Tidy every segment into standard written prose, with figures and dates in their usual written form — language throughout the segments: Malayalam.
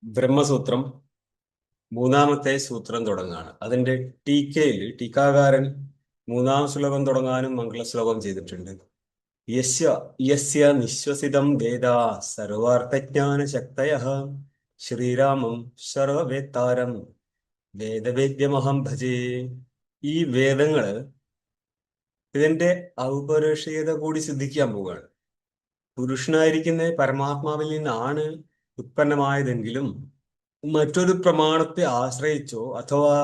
ബ്രഹ്മസൂത്രം മൂന്നാമത്തെ സൂത്രം തുടങ്ങുകയാണ്. അതിന്റെ ടീക്കാകാരൻ മൂന്നാം ശ്ലോകം തുടങ്ങാനും മംഗളശ്ലോകം ചെയ്തിട്ടുണ്ട്. യസ്യ യസ്യ നിശ്വസിതം വേദ സർവാർത്ഥജ്ഞാന ശക്തയഃ ശ്രീരാമം സർവവേത്താരം വേദവേദ്യമഹം ഭജേ. ഈ വേദങ്ങള് ഇതിന്റെ ഔപനിഷേധ കൂടി സിദ്ധിക്കാൻ പോവുകയാണ്. പുരുഷനായിരിക്കുന്ന പരമാത്മാവിൽ നിന്നാണ് ഉത്പന്നമായതെങ്കിലും മറ്റൊരു പ്രമാണത്തെ ആശ്രയിച്ചോ അഥവാ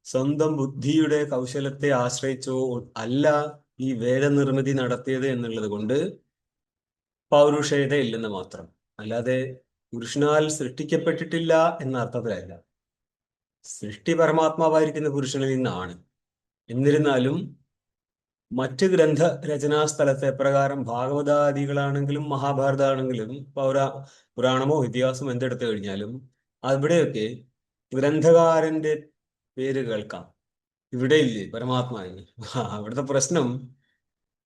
സ്വന്തം ബുദ്ധിയുടെ കൗശലത്തെ ആശ്രയിച്ചോ അല്ല ഈ വേദനിർമ്മിതി നടത്തിയത് എന്നുള്ളത് കൊണ്ട് പൗരുഷേയത ഇല്ലെന്ന് മാത്രം. അല്ലാതെ പുരുഷനാൽ സൃഷ്ടിക്കപ്പെട്ടിട്ടില്ല എന്ന അർത്ഥത്തിലല്ല. സൃഷ്ടി പരമാത്മാവായിരിക്കുന്ന പുരുഷനിൽ നിന്നാണ്. എന്നിരുന്നാലും മറ്റ് ഗ്രന്ഥ രചനാ സ്ഥലത്തെ പ്രകാരം ഭാഗവതാദികളാണെങ്കിലും മഹാഭാരതമാണെങ്കിലും പുരാണമോ ഇതിഹാസമോ എന്തെടുത്തു കഴിഞ്ഞാലും അവിടെയൊക്കെ ഗ്രന്ഥകാരന്റെ പേര് കേൾക്കാം. ഇവിടെ ഇല്ലേ പരമാത്മാവിന്. അവിടുത്തെ പ്രശ്നം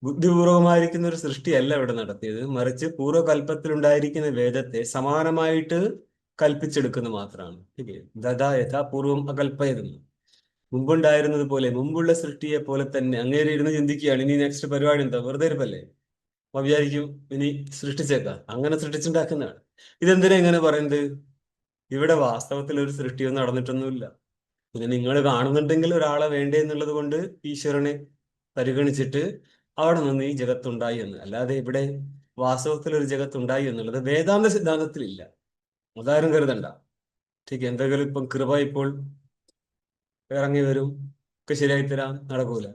ബുദ്ധിപൂർവമായിരിക്കുന്ന ഒരു സൃഷ്ടിയല്ല ഇവിടെ നടത്തിയത്, മറിച്ച് പൂർവ്വകൽപ്പത്തിലുണ്ടായിരിക്കുന്ന വേദത്തെ സമാനമായിട്ട് കൽപ്പിച്ചെടുക്കുന്ന മാത്രമാണ്. ദദാ യഥാപൂർവം അകൽപ്പയതെന്ന്. മുമ്പുണ്ടായിരുന്നത് പോലെ, മുമ്പുള്ള സൃഷ്ടിയെ പോലെ തന്നെ അങ്ങേരെ ഇരുന്ന് ചിന്തിക്കുകയാണ്, ഇനി നെക്സ്റ്റ് പരിപാടി എന്താ, വെറുതെ ഇരിപ്പല്ലേ, അപ്പൊ വിചാരിക്കും ഇനി സൃഷ്ടിച്ചേക്കാം. അങ്ങനെ സൃഷ്ടിച്ചുണ്ടാക്കുന്നതാണ്. ഇതെന്തിനാ ഇങ്ങനെ പറയുന്നത്? ഇവിടെ വാസ്തവത്തിൽ ഒരു സൃഷ്ടിയൊന്നും നടന്നിട്ടൊന്നുമില്ല. പിന്നെ നിങ്ങൾ കാണുന്നുണ്ടെങ്കിൽ ഒരാളെ വേണ്ടേ എന്നുള്ളത് കൊണ്ട് ഈശ്വരനെ പരിഗണിച്ചിട്ട് അവിടെ നിന്ന് ഈ ജഗത്തുണ്ടായി എന്ന്. അല്ലാതെ ഇവിടെ വാസ്തവത്തിൽ ഒരു ജഗത്തുണ്ടായി എന്നുള്ളത് വേദാന്ത സിദ്ധാന്തത്തിലില്ല. അതാരും കരുതണ്ട. എന്തെങ്കിലും ഇപ്പം കൃപ ഇപ്പോൾ ഇറങ്ങി വരും, ഒക്കെ ശരിയായി തരാൻ നടക്കൂല.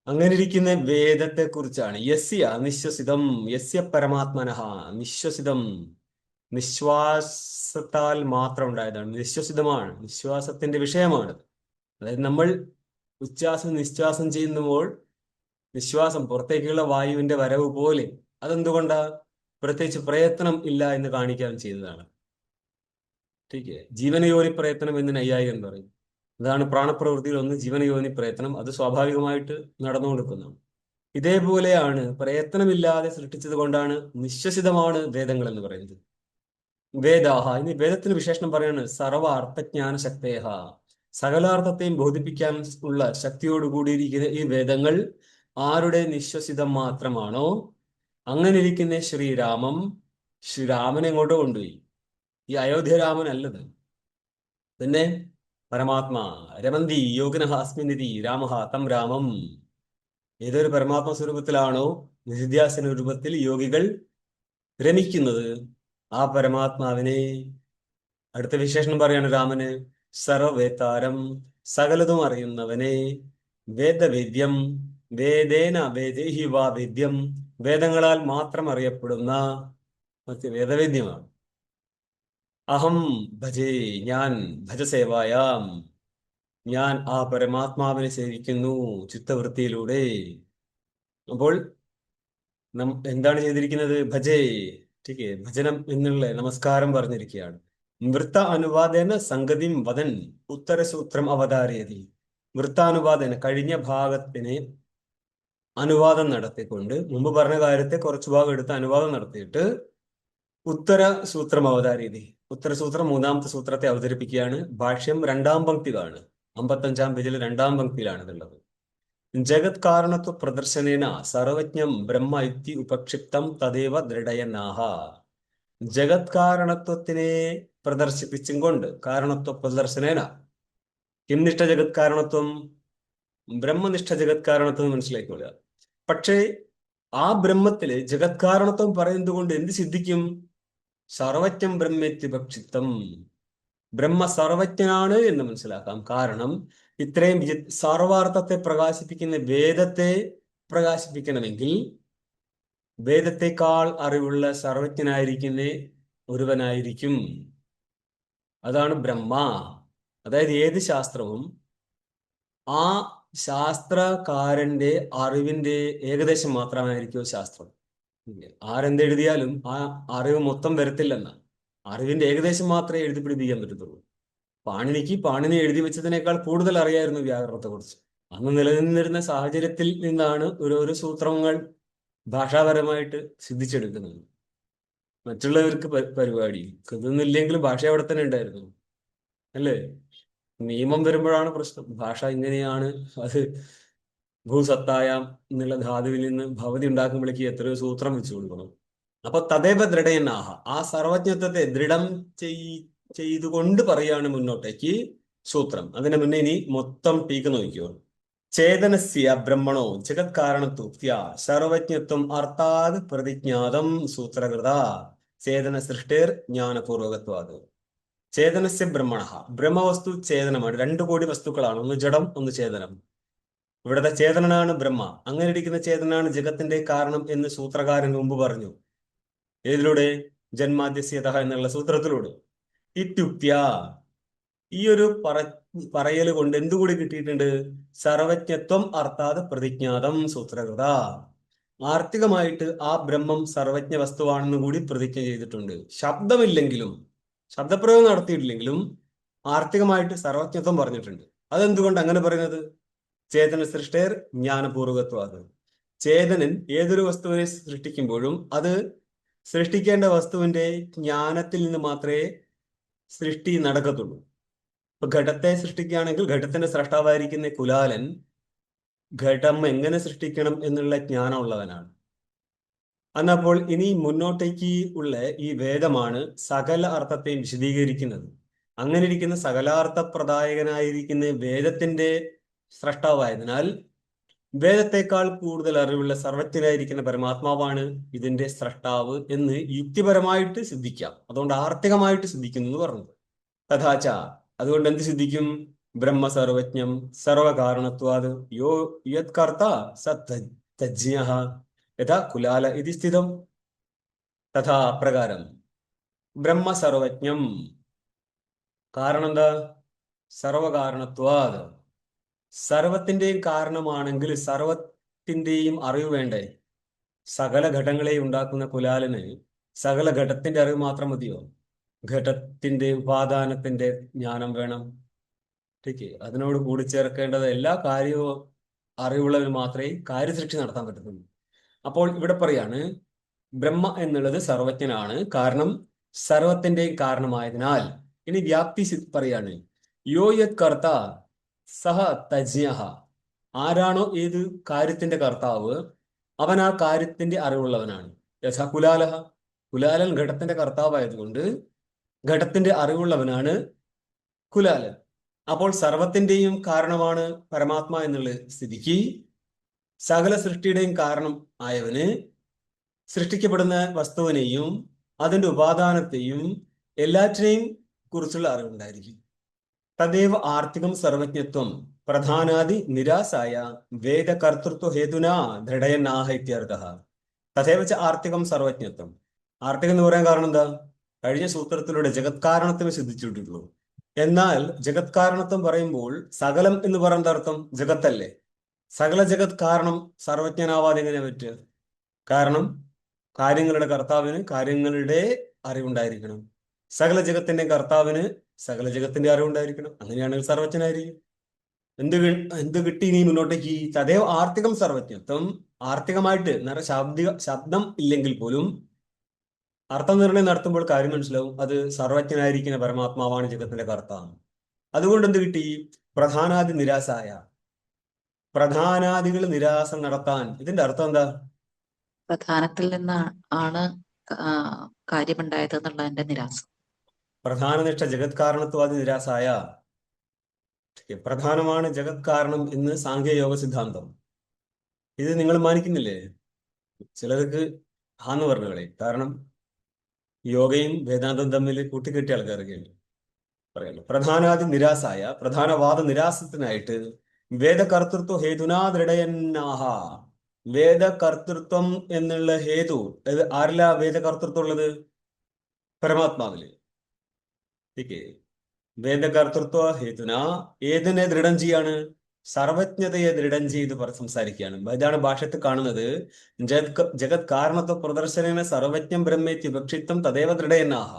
അങ്ങനെ ഇരിക്കുന്ന വേദത്തെ കുറിച്ചാണ് യസ്യ നിശ്വസിതം യസ്യ പരമാത്മനഃ നിശ്വസിതം. നിശ്വാസത്താൽ മാത്രം ഉണ്ടായതാണ്, നിശ്വസിതമാണ്, നിശ്വാസത്തിന്റെ വിഷയമാണ്. അതായത് നമ്മൾ ഉച്ഛ്വാസം നിശ്വാസം ചെയ്യുമ്പോൾ നിശ്വാസം പുറത്തേക്കുള്ള വായുവിന്റെ വരവ് പോലെ, അതെന്തുകൊണ്ടാ? പ്രത്യേകിച്ച് പ്രയത്നം ഇല്ല എന്ന് കാണിക്കാൻ ചെയ്തതാണ്. ജീവനയോനി പ്രയത്നം എന്ന് നൈയായികൻ പറയും. അതാണ് പ്രാണപ്രവൃത്തിയിൽ ഒന്ന് ജീവനയോനി പ്രയത്നം. അത് സ്വാഭാവികമായിട്ട് നടന്നുകൊടുക്കുന്നു. ഇതേപോലെയാണ് പ്രയത്നമില്ലാതെ സൃഷ്ടിച്ചത് കൊണ്ടാണ് നിശ്വസിതമാണ് വേദങ്ങൾ എന്ന് പറയുന്നത്. വേദാഹ, ഇനി വേദത്തിന് വിശേഷണം പറയാണ് സർവ അർത്ഥജ്ഞാന ശക്തേഹ. സകലാർത്ഥത്തെയും ബോധിപ്പിക്കാൻ ഉള്ള ശക്തിയോട് കൂടിയിരിക്കുന്ന ഈ വേദങ്ങൾ ആരുടെ നിശ്വസിതം മാത്രമാണോ അങ്ങനെ ഇരിക്കുന്ന ശ്രീരാമൻ എങ്ങോട്ടോ കൊണ്ടുപോയി. ഈ അയോധ്യരാമൻ അല്ലത്. പിന്നെ പരമാത്മാ രമന്തി യോഗിനഃ അസ്മിന്നിതി രാമഃ തം രാമം. ഏതൊരു പരമാത്മ സ്വരൂപത്തിലാണോ നിധിധ്യാസന രൂപത്തിൽ യോഗികൾ രമിക്കുന്നത്, ആ പരമാത്മാവിനെ അടുത്ത വിശേഷണം പറയാണ് രാമന് സർവവേത്താരം, സകലതും അറിയുന്നവനെ, വേദവേദ്യം, വേദേന വേദേഹി വാ വേദ്യം, വേദങ്ങളാൽ മാത്രം അറിയപ്പെടുന്ന വേദവേദ്യമാണ്. അഹം ഭജേ, ഞാൻ ഭജസേവായാം, ഞാൻ ആ പരമാത്മാവിനെ സേവിക്കുന്നു ചിത്തവൃത്തിയിലൂടെ. അപ്പോൾ എന്താണ് ചെയ്തിരിക്കുന്നത്? ഭജേ, ഭജനം എന്നുള്ള നമസ്കാരം പറഞ്ഞിരിക്കുകയാണ്. വൃത്ത അനുവാദേന സംഗതിം വദൻ ഉത്തരസൂത്രം അവതാരയതി. വൃത്താനുവാദേന കഴിഞ്ഞ ഭാഗത്തിന് അനുവാദം നടത്തിക്കൊണ്ട്, മുമ്പ് പറഞ്ഞ കാര്യത്തെ കുറച്ചു ഭാഗം എടുത്ത് അനുവാദം നടത്തിയിട്ട് ഉത്തര സൂത്രം അവതാരയതി, ഉത്തരസൂത്രം മൂന്നാമത്തെ സൂത്രത്തെ അവതരിപ്പിക്കുകയാണ്. ഭാഷ്യം രണ്ടാം പങ്ക്തിയിലാണ്, 55-ാം പേജിൽ രണ്ടാം പങ്ക്തിയിലാണ് ഇതുള്ളത്. ജഗത് കാരണത്വ പ്രദർശനേന സർവജ്ഞം ബ്രഹ്മ യുക്തി ഉപക്ഷിപ്തം തദേവ ദൃഢയനാഹ. ജഗത് കാരണത്വത്തിനെ പ്രദർശിപ്പിച്ചും കൊണ്ട്, കാരണത്വ പ്രദർശനേന കിംനിഷ്ഠ ജഗത് കാരണത്വം, ബ്രഹ്മനിഷ്ഠ ജഗത് കാരണത്വം മനസ്സിലാക്കിക്കൊള്ളുക. പക്ഷേ ആ ബ്രഹ്മത്തില് ജഗത് കാരണത്വം പറയുന്നത് കൊണ്ട് എന്ത് സിദ്ധിക്കും? സർവജ്ഞം ബ്രഹ്മേത്യുപക്ഷിപ്തം, ബ്രഹ്മ സർവജ്ഞനാണ് എന്ന് മനസ്സിലാക്കാം. കാരണം ഇത്രയും സർവാർത്ഥത്തെ പ്രകാശിപ്പിക്കുന്ന വേദത്തെ പ്രകാശിപ്പിക്കണമെങ്കിൽ വേദത്തെക്കാൾ അറിവുള്ള സർവജ്ഞനായിരിക്കുന്ന ഒരുവനായിരിക്കും. അതാണ് ബ്രഹ്മ. അതായത് ഏത് ശാസ്ത്രവും ആ ശാസ്ത്രകാരന്റെ അറിവിന്റെ ഏകദേശം മാത്രമായിരിക്കും ശാസ്ത്രം. ആരെന്തെഴുതിയാലും ആ അറിവ് മൊത്തം വരത്തില്ലെന്ന, അറിവിന്റെ ഏകദേശം മാത്രമേ എഴുതി പിടിപ്പിക്കാൻ പറ്റത്തുള്ളൂ. പാണിനി എഴുതി വെച്ചതിനേക്കാൾ കൂടുതൽ അറിയായിരുന്നു വ്യാകരണത്തെ കുറിച്ച്. അന്ന് നിലനിന്നിരുന്ന സാഹചര്യത്തിൽ നിന്നാണ് ഓരോരോ സൂത്രങ്ങൾ ഭാഷാപരമായിട്ട് സിദ്ധിച്ചെടുക്കുന്നത്. മറ്റുള്ളവർക്ക് പരിപാടി. ഇതൊന്നുമില്ലെങ്കിലും ഭാഷ അവിടെ തന്നെ ഉണ്ടായിരുന്നു, അല്ലേ? നിയമം വരുമ്പോഴാണ് പ്രശ്നം. ഭാഷ ഇങ്ങനെയാണ്, അത് ഭൂസത്തായാം എന്നുള്ള ധാതുവിൽ നിന്ന് ഭവതി ഉണ്ടാക്കുമ്പോഴേക്ക് എത്രയോ സൂത്രം വെച്ചു കൊടുക്കണം. അപ്പൊ തദേവ ദൃഢയനാഹ, ആ സർവജ്ഞത്വത്തെ ദൃഢം ചെയ്തുകൊണ്ട് പറയാണ് മുന്നോട്ടേക്ക് സൂത്രം. അതിന് മുന്നേ ഇനി മൊത്തം ടീക്ക് നോക്കിയോ. ചേതനസ്യ ബ്രഹ്മണോ ജഗത് കാരണത്വ സർവജ്ഞത്വം അർത്ഥാത് പ്രതിജ്ഞാതം സൂത്രകൃത ചേതന സൃഷ്ടിർ ജ്ഞാനപൂർവകത്വാത്. ചേതനസ്യ ബ്രഹ്മണ, ബ്രഹ്മവസ്തു ചേതനമാണ്. 2 കോടി വസ്തുക്കളാണ്, ഒന്ന് ജഡം ഒന്ന് ചേതനം. ഇവിടുത്തെ ചേതനാണ് ബ്രഹ്മ. അങ്ങനെ ഇരിക്കുന്ന ചേതനാണ് ജഗത്തിന്റെ കാരണം എന്ന് സൂത്രകാരൻ മുമ്പ് പറഞ്ഞു. ഏതിലൂടെ? ജന്മാദ്യസ്യത എന്നുള്ള സൂത്രത്തിലൂടെ. ഇത്യുക്ത്യ, ഈ ഒരു പറയൽ കൊണ്ട് എന്തുകൂടി കിട്ടിയിട്ടുണ്ട്? സർവജ്ഞത്വം അർത്ഥാത് പ്രതിജ്ഞാതം സൂത്രകൃത. ആർത്തികമായിട്ട് ആ ബ്രഹ്മം സർവജ്ഞ വസ്തുവാണെന്ന് കൂടി പ്രതിജ്ഞ ചെയ്തിട്ടുണ്ട്. ശബ്ദമില്ലെങ്കിലും, ശബ്ദപ്രയോഗം നടത്തിയിട്ടില്ലെങ്കിലും ആർത്തികമായിട്ട് സർവജ്ഞത്വം പറഞ്ഞിട്ടുണ്ട്. അതെന്തുകൊണ്ട് അങ്ങനെ പറയുന്നത്? ചേതന സൃഷ്ടിർ ജ്ഞാനപൂർവകത്വാത്. ചേതനൻ ഏതൊരു വസ്തുവിനെ സൃഷ്ടിക്കുമ്പോഴും അത് സൃഷ്ടിക്കേണ്ട വസ്തുവിന്റെ ജ്ഞാനത്തിൽ നിന്ന് മാത്രമേ സൃഷ്ടി നടക്കത്തുള്ളൂ. ഇപ്പൊ ഘടത്തെ സൃഷ്ടിക്കുകയാണെങ്കിൽ ഘടത്തിന്റെ സ്രഷ്ടാവായിരിക്കുന്ന കുലാലൻ ഘടം എങ്ങനെ സൃഷ്ടിക്കണം എന്നുള്ള ജ്ഞാനം ഉള്ളവനാണ്. എന്നപ്പോൾ ഇനി മുന്നോട്ടേക്ക് ഉള്ള ഈ വേദമാണ് സകല അർത്ഥത്തെയും വിശദീകരിക്കുന്നത്. അങ്ങനെ ഇരിക്കുന്ന സകലാർത്ഥപ്രദായകനായിരിക്കുന്ന വേദത്തിന്റെ സ്രഷ്ടാവായതിനാൽ വേദത്തെക്കാൾ കൂടുതൽ അറിവുള്ള സർവജ്ഞനായിരിക്കുന്ന പരമാത്മാവാണ് ഇതിന്റെ സ്രഷ്ടാവ് എന്ന് യുക്തിപരമായിട്ട് സിദ്ധിക്കാം. അതുകൊണ്ട് ആർത്തികമായിട്ട് സിദ്ധിക്കുന്നു എന്ന് പറഞ്ഞത്. തഥാച, അതുകൊണ്ട് എന്ത് സിദ്ധിക്കും? ബ്രഹ്മ സർവജ്ഞം സർവകാരണത്വാത് യോ യത് കർത്ത സജ്ഞഃ യഥാ കുലാല ഇതി സ്ഥിതം. തഥാ അപ്രകാരം ബ്രഹ്മ സർവജ്ഞം, കാരണം എന്താ? സർവകാരണത്വാത്, സർവത്തിന്റെയും കാരണമാണെങ്കിൽ സർവത്തിന്റെയും അറിവ് വേണ്ടേ? സകല ഘടങ്ങളെ ഉണ്ടാക്കുന്ന കുലാലന് സകല ഘടത്തിന്റെ അറിവ് മാത്രം മതിയോ? ഘടത്തിന്റെ ഉപാദാനത്തിന്റെ ജ്ഞാനം വേണം. ടീക്ക് അതിനോട് കൂടി ചേർക്കേണ്ടത് എല്ലാ കാര്യവും അറിവുള്ളവന് മാത്രമേ കാര്യസൃഷ്ടി നടത്താൻ പറ്റത്തുള്ളൂ. അപ്പോൾ ഇവിടെ പറയാണ് ബ്രഹ്മ എന്നുള്ളത് സർവജ്ഞനാണ്, കാരണം സർവത്തിന്റെയും കാരണമായതിനാൽ. ഇനി വ്യാപ്തി പറയാണ് യോ യത് കർത്ത സഹ തജ്ഞഃ, ആരാണോ ഏത് കാര്യത്തിന്റെ കർത്താവ് അവൻ ആ കാര്യത്തിന്റെ അറിവുള്ളവനാണ്. യഥാ കുലാലഹ, കുലാലൻ ഘടത്തിന്റെ കർത്താവായതുകൊണ്ട് ഘടത്തിന്റെ അറിവുള്ളവനാണ് കുലാലൻ. അപ്പോൾ സർവത്തിന്റെയും കാരണമാണ് പരമാത്മാ എന്നുള്ള സ്ഥിതിക്ക് സകല സൃഷ്ടിയുടെയും കാരണം ആയവന് സൃഷ്ടിക്കപ്പെടുന്ന വസ്തുവിനെയും അതിന്റെ ഉപാദാനത്തെയും എല്ലാറ്റിനെയും കുറിച്ചുള്ള അറിവുണ്ടായിരിക്കും. തദേവ ആർത്തികം സർവജ്ഞത്വം പ്രധാനാദി നിരാസായ വേദകർത്തൃത്വ ഹേതുനാ ദൃഢയന്നാഹ ഇത്യർത്ഥഃ. തഥേവച്ച ആർത്തികം സർവജ്ഞത്വം. ആർത്തികം എന്ന് പറയാൻ കാരണം എന്താ? കഴിഞ്ഞ സൂത്രത്തിലൂടെ ജഗത് കാരണത്വം സിദ്ധിച്ചിട്ടുള്ളൂ. എന്നാൽ ജഗത് കാരണത്വം പറയുമ്പോൾ സകലം എന്ന് പറയുന്ന അർത്ഥം ജഗത്തല്ലേ? സകല ജഗത് കാരണം സർവജ്ഞനാവാതെ എങ്ങനെ പറ്റുക? കാരണം കാര്യങ്ങളുടെ കർത്താവിന് കാര്യങ്ങളുടെ അറിവുണ്ടായിരിക്കണം. സകല ജഗത്തിന്റെ കർത്താവിന് സകല ജഗത്തിന്റെ അറിവുണ്ടായിരിക്കണം. അങ്ങനെയാണെങ്കിൽ സർവജ്ഞനായിരിക്കും. എന്ത് കിട്ടി ഇനി മുന്നോട്ടേക്ക്? തദേവ ആർത്തികം സർവജ്ഞത്വം. ആർത്തികമായിട്ട് ശബ്ദം ഇല്ലെങ്കിൽ പോലും അർത്ഥനിർണയം നടത്തുമ്പോൾ കാര്യം മനസ്സിലാവും, അത് സർവജ്ഞനായിരിക്കുന്ന പരമാത്മാവാണ് ജഗത്തിന്റെ കർത്താവ്. അതുകൊണ്ട് എന്ത് കിട്ടി? പ്രധാനാദി നിരാസായ, പ്രധാനാദികൾ നിരാസം നടത്താൻ. ഇതിന്റെ അർത്ഥം എന്താ? പ്രധാനത്തിൽ നിന്നാണ് കാര്യമുണ്ടായത് എന്നുള്ളതിന്റെ നിരാസം. പ്രധാനനിഷ്ഠ ജഗത് കാരണത്വാദി നിരാസായ. പ്രധാനമാണ് ജഗത് കാരണം എന്ന് സാങ്കേയോഗ സിദ്ധാന്തം. ഇത് നിങ്ങൾ മാനിക്കുന്നില്ലേ? ചിലർക്ക് ഹാന്ന് പറഞ്ഞുകളെ. കാരണം യോഗയും വേദാന്തം തമ്മിൽ കൂട്ടിക്കെട്ടിയ ആൾക്കാരൊക്കെയുണ്ട്. പറയല്ലോ പ്രധാനാദി നിരാസായ, പ്രധാനവാദ നിരാസത്തിനായിട്ട് വേദകർത്തൃത്വ ഹേതുനാ ദൃഢയന്നാഹ. വേദകർത്തൃത്വം എന്നുള്ള ഹേതു ആരില്ല? വേദകർത്തൃത്വം ഉള്ളത് പരമാത്മാവില്. വേദകർത്തൃത്വ ഹേതുന ഏതിനെ ദൃഢം ചെയ്യാണ്? സർവജ്ഞതയെ ദൃഢം ചെയ്ത് സംസാരിക്കുകയാണ്. ഇതാണ് ഭാഷ്യത്തിൽ കാണുന്നത്. ജഗത് കാരണത്വ പ്രദർശന സർവജ്ഞം ബ്രഹ്മേത്തി വിവക്ഷിത്വം തദേവ ദൃഢയന്നാഹ.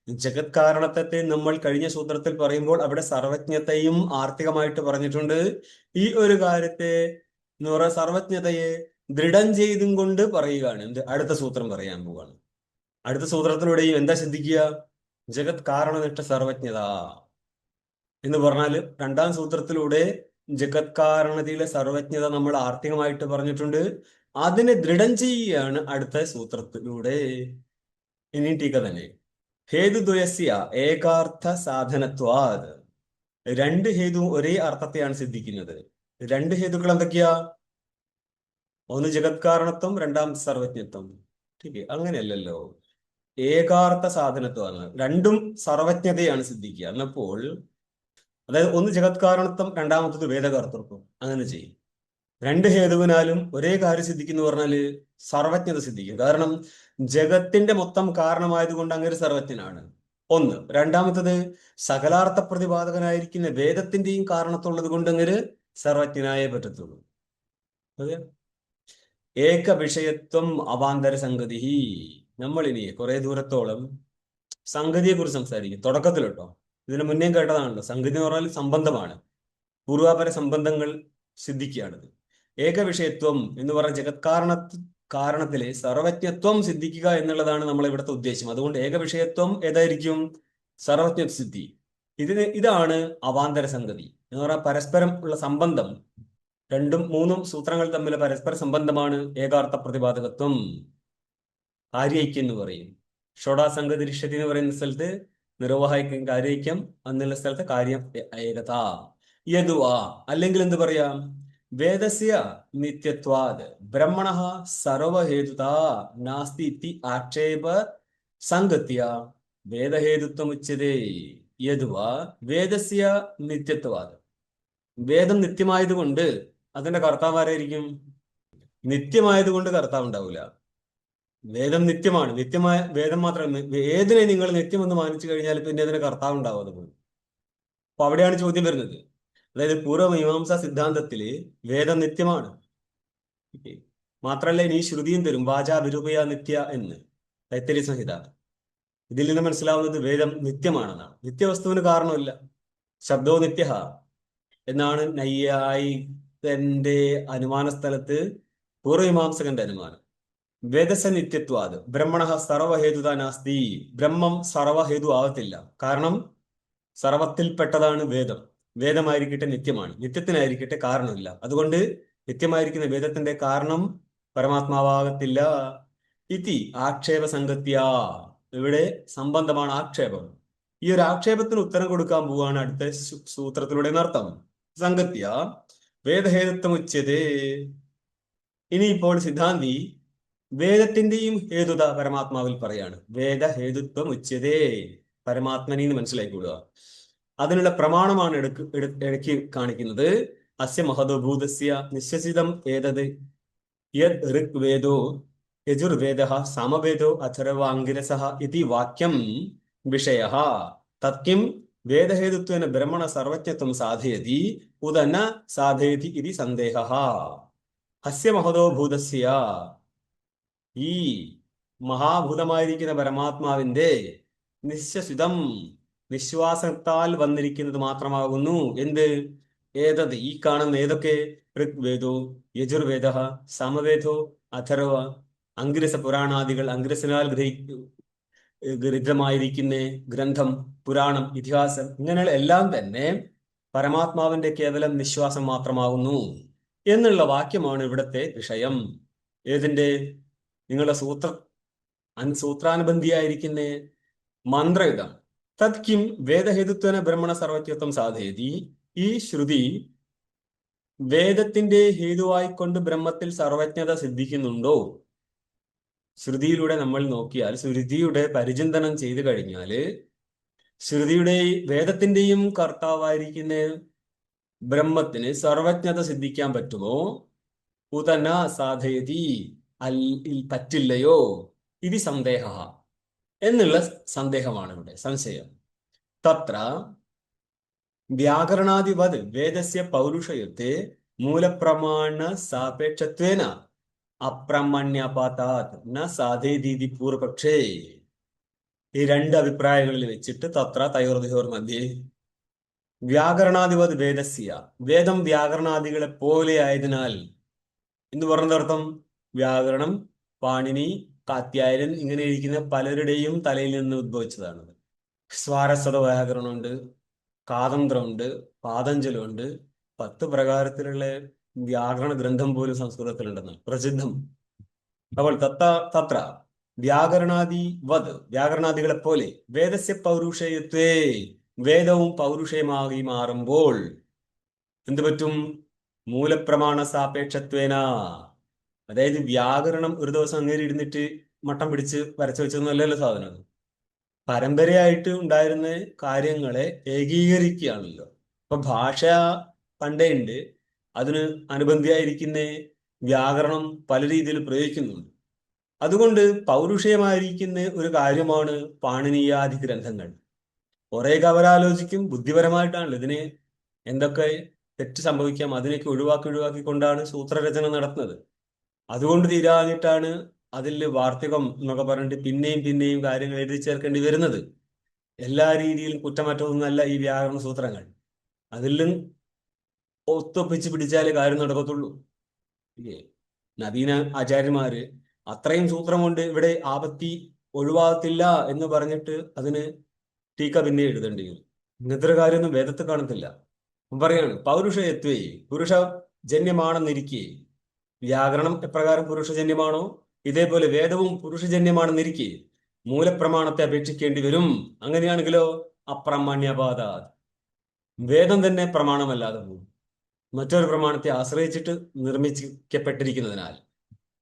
ജഗത് കാരണത്തെ നമ്മൾ കഴിഞ്ഞ സൂത്രത്തിൽ പറയുമ്പോൾ അവിടെ സർവജ്ഞതയും ആർത്തികമായിട്ട് പറഞ്ഞിട്ടുണ്ട്. ഈ ഒരു കാര്യത്തെ എന്ന് പറയുക സർവജ്ഞതയെ ദൃഢം ചെയ്തും കൊണ്ട് പറയുകയാണ്. അടുത്ത സൂത്രം പറയാൻ പോവാണ്. അടുത്ത സൂത്രത്തിലൂടെയും എന്താ ചിന്തിക്കുക? ജഗത് കാരണനിഷ്ഠ സർവജ്ഞത എന്ന് പറഞ്ഞാൽ രണ്ടാം സൂത്രത്തിലൂടെ ജഗത് കാരണതയിലെ സർവജ്ഞത നമ്മൾ ആർത്തികമായിട്ട് പറഞ്ഞിട്ടുണ്ട്. അതിനെ ദൃഢം ചെയ്യുകയാണ് അടുത്ത സൂത്രത്തിലൂടെ. ഇനി ടീക്ക തന്നെ. ഹേതുദ്വയസ്യ ഏകാർത്ഥ സാധനത്വാത്. രണ്ട് ഹേതു ഒരേ അർത്ഥത്തെയാണ് സിദ്ധിക്കുന്നത്. രണ്ട് ഹേതുക്കൾ എന്തൊക്കെയാ? ഒന്ന് ജഗത് കാരണത്വം, രണ്ടാം സർവജ്ഞത്വം. ടീക്ക് അങ്ങനെയല്ലല്ലോ. ഏകാർത്ഥ സാധനത്വമാണ്. രണ്ടും സർവജ്ഞതയാണ് സിദ്ധിക്കുക. എന്നപ്പോൾ അതായത് ഒന്ന് ജഗത് കാരണത്വം, രണ്ടാമത്തത് വേദകർത്തൃത്വം. അങ്ങനെ ചെയ്യും. രണ്ട് ഹേതുവിനാലും ഒരേ കാര്യം സിദ്ധിക്കുന്നു പറഞ്ഞാല് സർവജ്ഞത സിദ്ധിക്കും. കാരണം ജഗത്തിന്റെ മൊത്തം കാരണമായതുകൊണ്ട് അങ്ങനെ സർവജ്ഞനാണ് ഒന്ന്. രണ്ടാമത്തത് സകലാർത്ഥ പ്രതിപാദകനായിരിക്കുന്ന വേദത്തിന്റെയും കാരണത്തുള്ളത് കൊണ്ട് അങ്ങനെ സർവജ്ഞനായേ പറ്റത്തുള്ളൂ. അതെ. ഏക വിഷയത്വം അവാന്തര സംഗതി. നമ്മളിനി കുറെ ദൂരത്തോളം സംഗതിയെ കുറിച്ച് സംസാരിക്കും. തുടക്കത്തിൽ കേട്ടോ, ഇതിന് മുന്നേ കേട്ടതാണല്ലോ. സംഗതി എന്ന് പറഞ്ഞാൽ സംബന്ധമാണ്, പൂർവാപര സംബന്ധങ്ങൾ സിദ്ധിക്കുകയാണിത്. ഏകവിഷയത്വം എന്ന് പറഞ്ഞ ജഗത് കാരണത്തിലെ സർവജ്ഞത്വം സിദ്ധിക്കുക എന്നുള്ളതാണ് നമ്മളെ ഇവിടുത്തെ ഉദ്ദേശം. അതുകൊണ്ട് ഏകവിഷയത്വം ഏതായിരിക്കും? സർവജ്ഞ സിദ്ധി. ഇതാണ് അവാന്തര സംഗതി എന്ന് പറഞ്ഞാൽ പരസ്പരം ഉള്ള സംബന്ധം. രണ്ടും മൂന്നും സൂത്രങ്ങൾ തമ്മിൽ പരസ്പര സംബന്ധമാണ് ഏകാർത്ഥ പ്രതിപാദകത്വം. കാര്യൈക്യം എന്ന് പറയും. ഷോഡാസംഗതി രിഷതി എന്ന് പറയുന്ന സ്ഥലത്ത് നിർവാഹിക്കും കാര്യൈക്യം, എന്നുള്ള സ്ഥലത്ത് കാര്യം ഏകത. യദുവാ അല്ലെങ്കിൽ എന്ത് പറയാം? വേദസ്യ നിത്യത്വാത് ബ്രഹ്മണഃ സർവഹേതുതാ നാസ്തി ഇതി ആക്ഷേപ സംഗത്യ വേദഹേതുത്വം ഉച്യതേ. യദുവാ വേദസ്യ നിത്യത്വാത്. വേദം നിത്യമായതുകൊണ്ട് അതിന്റെ കർത്താവ് ആരായിരിക്കും? നിത്യമായതുകൊണ്ട് കർത്താവ് ഉണ്ടാവില്ല. വേദം നിത്യമാണ്. നിത്യമായ വേദം മാത്രം. ഏതിനെ നിങ്ങൾ നിത്യമെന്ന് മാനിച്ചു കഴിഞ്ഞാൽ പിന്നെ അതിന് കർത്താവ് ഉണ്ടാവും. അതുകൊണ്ട് അപ്പൊ അവിടെയാണ് ചോദ്യം വരുന്നത്. അതായത് പൂർവ്വമീമാംസാ സിദ്ധാന്തത്തില് വേദം നിത്യമാണ്. മാത്രല്ല ഇനി ശ്രുതിയും തരും വാചാ വിരൂപയ നിത്യ എന്ന്, തൈത്തരീയ സംഹിത. ഇതിൽ നിന്ന് മനസ്സിലാവുന്നത് വേദം നിത്യമാണെന്നാണ്. നിത്യവസ്തുവിന് കാരണമില്ല. ശബ്ദോ നിത്യ എന്നാണ് നൈയായികന്റെ അനുമാന സ്ഥലത്ത് പൂർവ്വമീമാംസകന്റെ അനുമാനം. വേദസ നിത്യത്വാത് ബ്രഹ്മണഃ സർവഹേതുത നാസ്തി. ബ്രഹ്മം സർവഹേതു ആവത്തില്ല. കാരണം സർവത്തിൽപ്പെട്ടതാണ് വേദം. വേദമായിരിക്കട്ടെ നിത്യമാണ്, നിത്യത്തിനായിരിക്കട്ടെ കാരണമില്ല. അതുകൊണ്ട് നിത്യമായിരിക്കുന്ന വേദത്തിന്റെ കാരണം പരമാത്മാവാകത്തില്ല. ഇതി ആക്ഷേപ സംഗത്യ. ഇവിടെ സംബന്ധമാണ് ആക്ഷേപം. ഈ ഒരു ആക്ഷേപത്തിന് ഉത്തരം കൊടുക്കാൻ പോവുകയാണ് അടുത്ത സൂത്രത്തിലൂടെ എന്നർത്ഥം. സംഗത്യ വേദഹേതുത്വം ഉച്യതേ. ഇനിയിപ്പോൾ സിദ്ധാന്തി വേദത്തിന്റെയും ഹേതുത പരമാത്മാവിൽ പറയാണ്. വേദഹേതുത്വം ഉച്യതേ, പരമാത്മനി എന്ന് മനസ്സിലാക്കിക്കൊള്ളുക. അതിനുള്ള പ്രമാണമാണ് ഇടയ്ക്ക് കാണിക്കുന്നത്. അസ്യ മഹതോ ഭൂതസ്യ നിശ്വസിതം ഏതത് യത് ഋഗ്വേദോ യജുർവേദഃ സാമവേദോ അഥർവാംഗിരസഃ ഇതി വാക്യം വിഷയഃ തത്കിം വേദഹേതുത്വേന ബ്രഹ്മണ സർവജ്ഞത്വം സാധയതി ഉദ ന സാധയതി ഇതി സന്ദേഹഃ. അസ്യ മഹതോ ഭൂതസ്യ, ഈ മഹാഭൂതമായിരിക്കുന്ന പരമാത്മാവിന്റെ നിശ്വസിതം, നിശ്വാസത്താൽ വന്നിരിക്കുന്നത് മാത്രമാകുന്നു. എന്ത്? ഏതത്, ഈ കാണുന്ന ഏതൊക്കെ? ഋഗ്വേദോ യജുർവേദ സമവേദോ അഥർവ അംഗിരസ പുരാണാദികൾ, അംഗിരസനാൽ ഗ്രന്ഥമായിരിക്കുന്ന ഗ്രന്ഥം, പുരാണം, ഇതിഹാസം, ഇങ്ങനെയുള്ള എല്ലാം തന്നെ പരമാത്മാവിന്റെ കേവലം നിശ്വാസം മാത്രമാകുന്നു എന്നുള്ള വാക്യമാണ് ഇവിടത്തെ വിഷയം. ഏതിന്റെ? നിങ്ങളുടെ സൂത്രാനുബന്ധിയായിരിക്കുന്ന മന്ത്രം ഇതാണ്. തത്കിം വേദഹേതുത്വന ബ്രഹ്മണ സർവജ്ഞത്വം സാധയതി. ഈ ശ്രുതി വേദത്തിന്റെ ഹേതുവായിക്കൊണ്ട് ബ്രഹ്മത്തിൽ സർവജ്ഞത സിദ്ധിക്കുന്നുണ്ടോ? ശ്രുതിയിലൂടെ നമ്മൾ നോക്കിയാൽ, ശ്രുതിയുടെ പരിചിന്തനം ചെയ്തു കഴിഞ്ഞാല് ശ്രുതിയുടെ വേദത്തിന്റെയും കർത്താവായിരിക്കുന്ന ബ്രഹ്മത്തിന് സർവജ്ഞത സിദ്ധിക്കാൻ പറ്റുമോ? ഉതന സാധയതി, പറ്റില്ലയോ? ഇത് സന്ദേഹ എന്നുള്ള സന്ദേഹമാണ് ഇവിടെ, സംശയം. തത്ര വ്യാകരണാദിവത് വേദസ്യ പൗരുഷയത്തെ മൂലപ്രമാണ സാപേക്ഷത്വേന അപ്രമാണ്യപാതാത് ന സാധേതീതി പൂർവപക്ഷേ. ഈ രണ്ട് അഭിപ്രായങ്ങളിൽ വെച്ചിട്ട് തത്ര തയോർദ്യോർ മധ്യേ വ്യാകരണാദിവത് വേദസ്യ, വേദം വ്യാകരണാദികളെ പോലെ ആയതിനാൽ എന്ന് പറഞ്ഞതർത്ഥം വ്യാകരണം പാണിനി കാത്യായനൻ ഇങ്ങനെ ഇരിക്കുന്ന പലരുടെയും തലയിൽ നിന്ന് ഉദ്ഭവിച്ചതാണ്. സ്വാരസ്വത വ്യാകരണമുണ്ട്, കാതന്ത്രമുണ്ട്, പാതഞ്ജലമുണ്ട്, 10 പ്രകാരത്തിലുള്ള വ്യാകരണ ഗ്രന്ഥം പോലും സംസ്കൃതത്തിലുണ്ടെന്നാണ് പ്രസിദ്ധം. അപ്പോൾ തത്ര വ്യാകരണാദികളെ പോലെ വേദസ്യ പൗരുഷയത്വേ, വേദവും പൗരുഷയമാകി മാറുമ്പോൾ എന്ത് പറ്റും? മൂലപ്രമാണ സാപേക്ഷത്വേന. അതായത് വ്യാകരണം ഒരു ദിവസം അങ്ങനെ ഇരുന്നിട്ട് മട്ടം പിടിച്ച് വരച്ചു വെച്ചൊന്നുമല്ലല്ലോ സാധനം. പരമ്പരയായിട്ട് ഉണ്ടായിരുന്ന കാര്യങ്ങളെ ഏകീകരിക്കുകയാണല്ലോ. അപ്പൊ ഭാഷ പണ്ടേ ഉണ്ട്, അതിന് അനുബന്ധിയായിരിക്കുന്ന വ്യാകരണം പല രീതിയിൽ പ്രയോഗിക്കുന്നുണ്ട്. അതുകൊണ്ട് പൗരുഷയമായിരിക്കുന്ന ഒരു കാര്യമാണ് പാണിനീയാദി ഗ്രന്ഥങ്ങൾ. കുറെ അവരാലോചിക്കും, ബുദ്ധിപരമായിട്ടാണല്ലോ ഇതിനെ എന്തൊക്കെ തെറ്റ് സംഭവിക്കാം അതിനൊക്കെ ഒഴിവാക്കിക്കൊണ്ടാണ് സൂത്രരചന നടത്തുന്നത്. അതുകൊണ്ട് തീരാഞ്ഞിട്ടാണ് അതിൽ വാർത്തികം എന്നൊക്കെ പറഞ്ഞിട്ട് പിന്നെയും കാര്യങ്ങൾ എഴുതി ചേർക്കേണ്ടി വരുന്നത്. എല്ലാ രീതിയിലും കുറ്റമറ്റതൊന്നല്ല ഈ വ്യാകരണ സൂത്രങ്ങൾ. അതിലും ഒത്തൊപ്പിച്ച് പിടിച്ചാലേ കാര്യം നടക്കത്തുള്ളൂ. നവീന ആചാര്യന്മാര് അത്രയും സൂത്രം കൊണ്ട് ഇവിടെ ആപത്തി ഒഴിവാകത്തില്ല എന്ന് പറഞ്ഞിട്ട് അതിന് ടീക്ക പിന്നെ എഴുതേണ്ടി വരും. ഇങ്ങനത്തെ കാര്യമൊന്നും വേദത്തിൽ കാണത്തില്ല. പറയാണ് പൗരുഷയത്വേ, പുരുഷജന്യമാണെന്നിരിക്കെ വ്യാകരണം എപ്രകാരം പുരുഷജന്യമാണോ ഇതേപോലെ വേദവും പുരുഷജന്യമാണെന്നിരിക്കെ മൂലപ്രമാണത്തെ അപേക്ഷിക്കേണ്ടി വരും. അങ്ങനെയാണെങ്കിലോ അപ്രാമാണ്യപാത, വേദം തന്നെ പ്രമാണമല്ലാതെ പോകും, മറ്റൊരു പ്രമാണത്തെ ആശ്രയിച്ചിട്ട് നിർമ്മിക്കപ്പെട്ടിരിക്കുന്നതിനാൽ.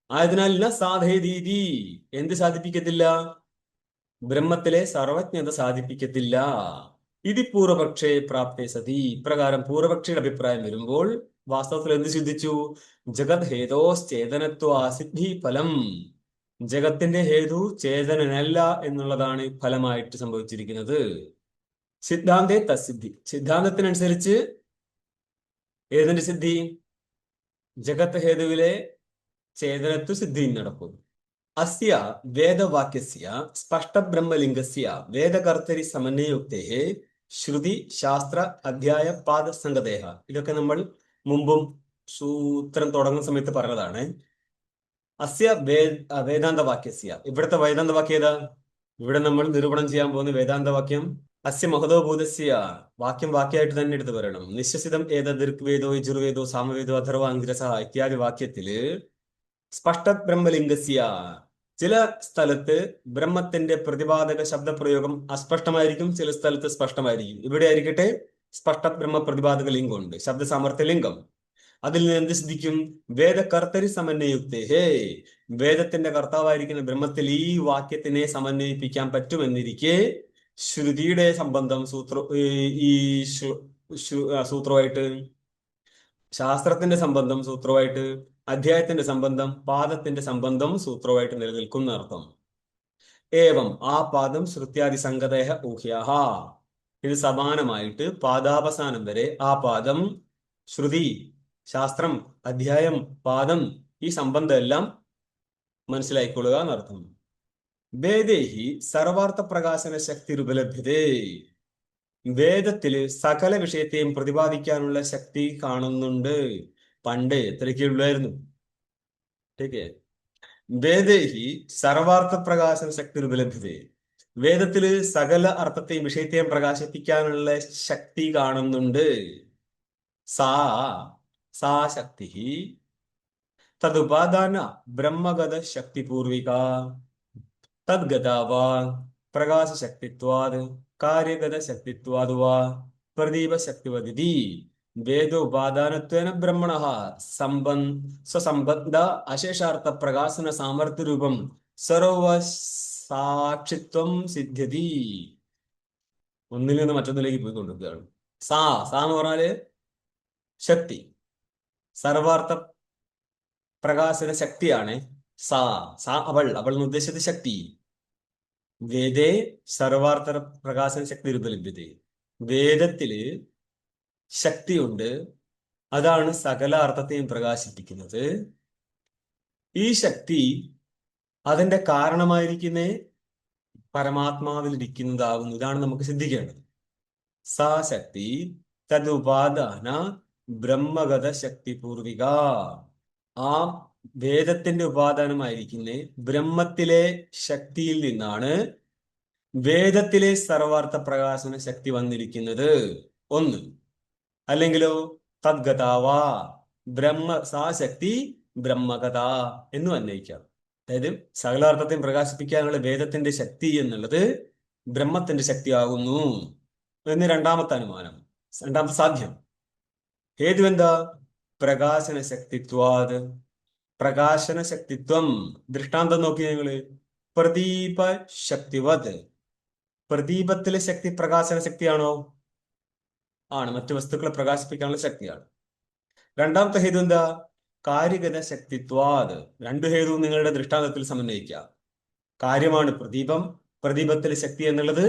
ആയതിനാൽ ന സാധേതീതി, എന്ത് സാധിപ്പിക്കത്തില്ല? ബ്രഹ്മത്തിലെ സർവജ്ഞത സാധിപ്പിക്കത്തില്ല. ഇതി പൂർവപക്ഷേ പ്രാപ്തേ സതി, ഇപ്രകാരം പൂർവപക്ഷിയുടെ അഭിപ്രായം വരുമ്പോൾ വാസ്തവത്തിൽ എന്ത് സിദ്ധിച്ചു? ജഗത് ഹേതോശ്ചേതനത്വ സിദ്ധി ഫലം. ജഗത്തിന്റെ ഹേതു ചേതനനല്ല എന്നുള്ളതാണ് ഫലമായിട്ട് സംഭവിച്ചിരിക്കുന്നത്. സിദ്ധാന്തേ തസിദ്ധി, സിദ്ധാന്തത്തിനനുസരിച്ച് ഏതിന്റെ സിദ്ധി? ജഗത് ഹേതുവിലെ ചേതനത്വ സിദ്ധി നടക്കും. അസ്യ വേദവാക്യസ്യ സ്പഷ്ടബ്രഹ്മലിംഗസ്യ വേദകർത്തരി സമന്വയുക്തേ ശ്രുതി ശാസ്ത്ര അധ്യായ പാദസംഗതേഹ. ഇതൊക്കെ നമ്മൾ മുമ്പും സൂത്രം തുടങ്ങുന്ന സമയത്ത് പറഞ്ഞതാണ്. അസ്യ വേദാന്ത വാക്യസ്യ, ഇവിടുത്തെ വേദാന്ത വാക്യം ഏതാ? ഇവിടെ നമ്മൾ നിരൂപണം ചെയ്യാൻ പോകുന്ന വേദാന്ത വാക്യം അസ്യ മഹതോഭൂതസ്യ, വാക്യമായിട്ട് തന്നെ എടുത്തു പറയണം. നിശ്വസിതം ഋഗ്വേദോ യജുർവേദോ സാമവേദോ അഥർവ അംഗിരസ ഇത്യാദി വാക്യത്തില് സ്പഷ്ട ബ്രഹ്മലിംഗസ്യ, ചില സ്ഥലത്ത് ബ്രഹ്മത്തിന്റെ പ്രതിപാദക ശബ്ദപ്രയോഗം അസ്പഷ്ടമായിരിക്കും, ചില സ്ഥലത്ത് സ്പഷ്ടമായിരിക്കും. ഇവിടെ ആയിരിക്കട്ടെ സ്പഷ്ട ബ്രഹ്മ പ്രതിപാദക ലിംഗമുണ്ട്, ശബ്ദ സാമർത്ഥ്യ ലിംഗം. അതിൽ നിന്ന് എന്ത് സിദ്ധിക്കും? വേദകർത്തരി സമന്വയുക്തേ, വേദത്തിന്റെ കർത്താവായിരിക്കുന്ന ബ്രഹ്മത്തിൽ ഈ വാക്യത്തിനെ സമന്വയിപ്പിക്കാൻ പറ്റുമെന്നിരിക്കെ ശ്രുതിയുടെ സംബന്ധം സൂത്രമായിട്ട്, ശാസ്ത്രത്തിന്റെ സംബന്ധം സൂത്രമായിട്ട്, അധ്യായത്തിന്റെ സംബന്ധം, പാദത്തിന്റെ സംബന്ധം സൂത്രമായിട്ട് നിലനിൽക്കുന്ന അർത്ഥം. ഏവം ആ പാദം ശ്രുത്യാദി സംഗതേഹ ഊഹ്യാഹ, ഇത് സമാനമായിട്ട് പാദാവസാനം വരെ ആ പാദം, ശ്രുതി, ശാസ്ത്രം, അധ്യായം, പാദം, ഈ സംബന്ധം എല്ലാം മനസ്സിലായിക്കൊള്ളുക എന്നർത്ഥം. വേദേഹി സർവാർത്ഥ പ്രകാശന ശക്തി ഉപലഭ്യതേ, വേദത്തില് സകല വിഷയത്തെയും പ്രതിപാദിക്കാനുള്ള ശക്തി കാണുന്നുണ്ട്. പണ്ട് എത്രയൊക്കെ ഉള്ളായിരുന്നു. വേദേഹി സർവാർത്ഥ പ്രകാശന ശക്തി ഉപലഭ്യതേ, വേദത്തില് സകല അർത്ഥത്തെയും വിഷയത്തെയും പ്രകാശിപ്പിക്കാനുള്ള ശക്തി കാണുന്നുണ്ട്. സാ ശക്തി തദുപാദാന ബ്രഹ്മഗത ശക്തി പൂർവിക തദ്ഗതാവാ പ്രകാശശക്തിത്വാദ് കാര്യഗത ശക്തിത്വാദ് വാ പ്രദീപ ശക്തിവദിതി വേദോപാദാനത്വേന ബ്രഹ്മണഃ സ്വസംബന്ധ അശേഷാർത്ഥ പ്രകാശന സാമർത്ഥ്യ രൂപം സർവസാക്ഷിത്വം സിദ്ധ്യതി. ഒന്നിൽ നിന്ന് മറ്റൊന്നിലേക്ക് പോയിക്കൊണ്ടിരിക്കുകയാണ്. സാ എന്ന് പറഞ്ഞാല് ശക്തി, സർവാർത്ഥ പ്രകാശന ശക്തിയാണ്. അവൾ എന്ന് ഉദ്ദേശിച്ചത് ശക്തി. വേദേ സർവാർത്ഥ പ്രകാശന ശക്തി രൂപലഭ്യത, വേദത്തില് ശക്തിയുണ്ട്, അതാണ് സകല അർത്ഥത്തെയും പ്രകാശിപ്പിക്കുന്നത്. ഈ ശക്തി അതിന്റെ കാരണമായിരിക്കുന്ന പരമാത്മാവിലിരിക്കുന്നതാകുന്നു. ഇതാണ് നമുക്ക് സിദ്ധിക്കേണ്ടത്. സാ ശക്തി തദുപാദാന ബ്രഹ്മഗത ശക്തി പൂർവിക, ആ വേദത്തിന്റെ ഉപാദാനമായിരിക്കുന്ന ബ്രഹ്മത്തിലെ ശക്തിയിൽ നിന്നാണ് വേദത്തിലെ സർവാർത്ഥ പ്രകാശന ശക്തി വന്നിരിക്കുന്നത്. ഒന്ന്. അല്ലെങ്കിലോ തദ്ഗതാവാ ബ്രഹ്മ സാ ശക്തി ബ്രഹ്മഗത എന്നും അന്വയിക്കാം. അതായത് സകലാർത്ഥത്തെയും പ്രകാശിപ്പിക്കാനുള്ള വേദത്തിന്റെ ശക്തി എന്നുള്ളത് ബ്രഹ്മത്തിന്റെ ശക്തിയാകുന്നു എന്ന് രണ്ടാമത്തെ അനുമാനം, രണ്ടാമത്തെ സാധ്യം. ഹേതു എന്താ? പ്രകാശന ശക്തിത്വാത്. പ്രകാശന ശക്തിത്വം ദൃഷ്ടാന്തം നോക്കി നിങ്ങള്. പ്രദീപ ശക്തിവത്. പ്രദീപത്തിലെ ശക്തി പ്രകാശന ശക്തിയാണോ? ആണ്. മറ്റു വസ്തുക്കളെ പ്രകാശിപ്പിക്കാനുള്ള ശക്തിയാണ്. രണ്ടാമത്തെ ഹേതു എന്താ? കാര്യഗത ശക്തിത്വാത്. രണ്ടു ഹേതുവും നിങ്ങളുടെ ദൃഷ്ടാന്തത്തിൽ സമന്വയിക്കുക. കാര്യമാണ് പ്രദീപം, പ്രദീപത്തിലെ ശക്തി എന്നുള്ളത്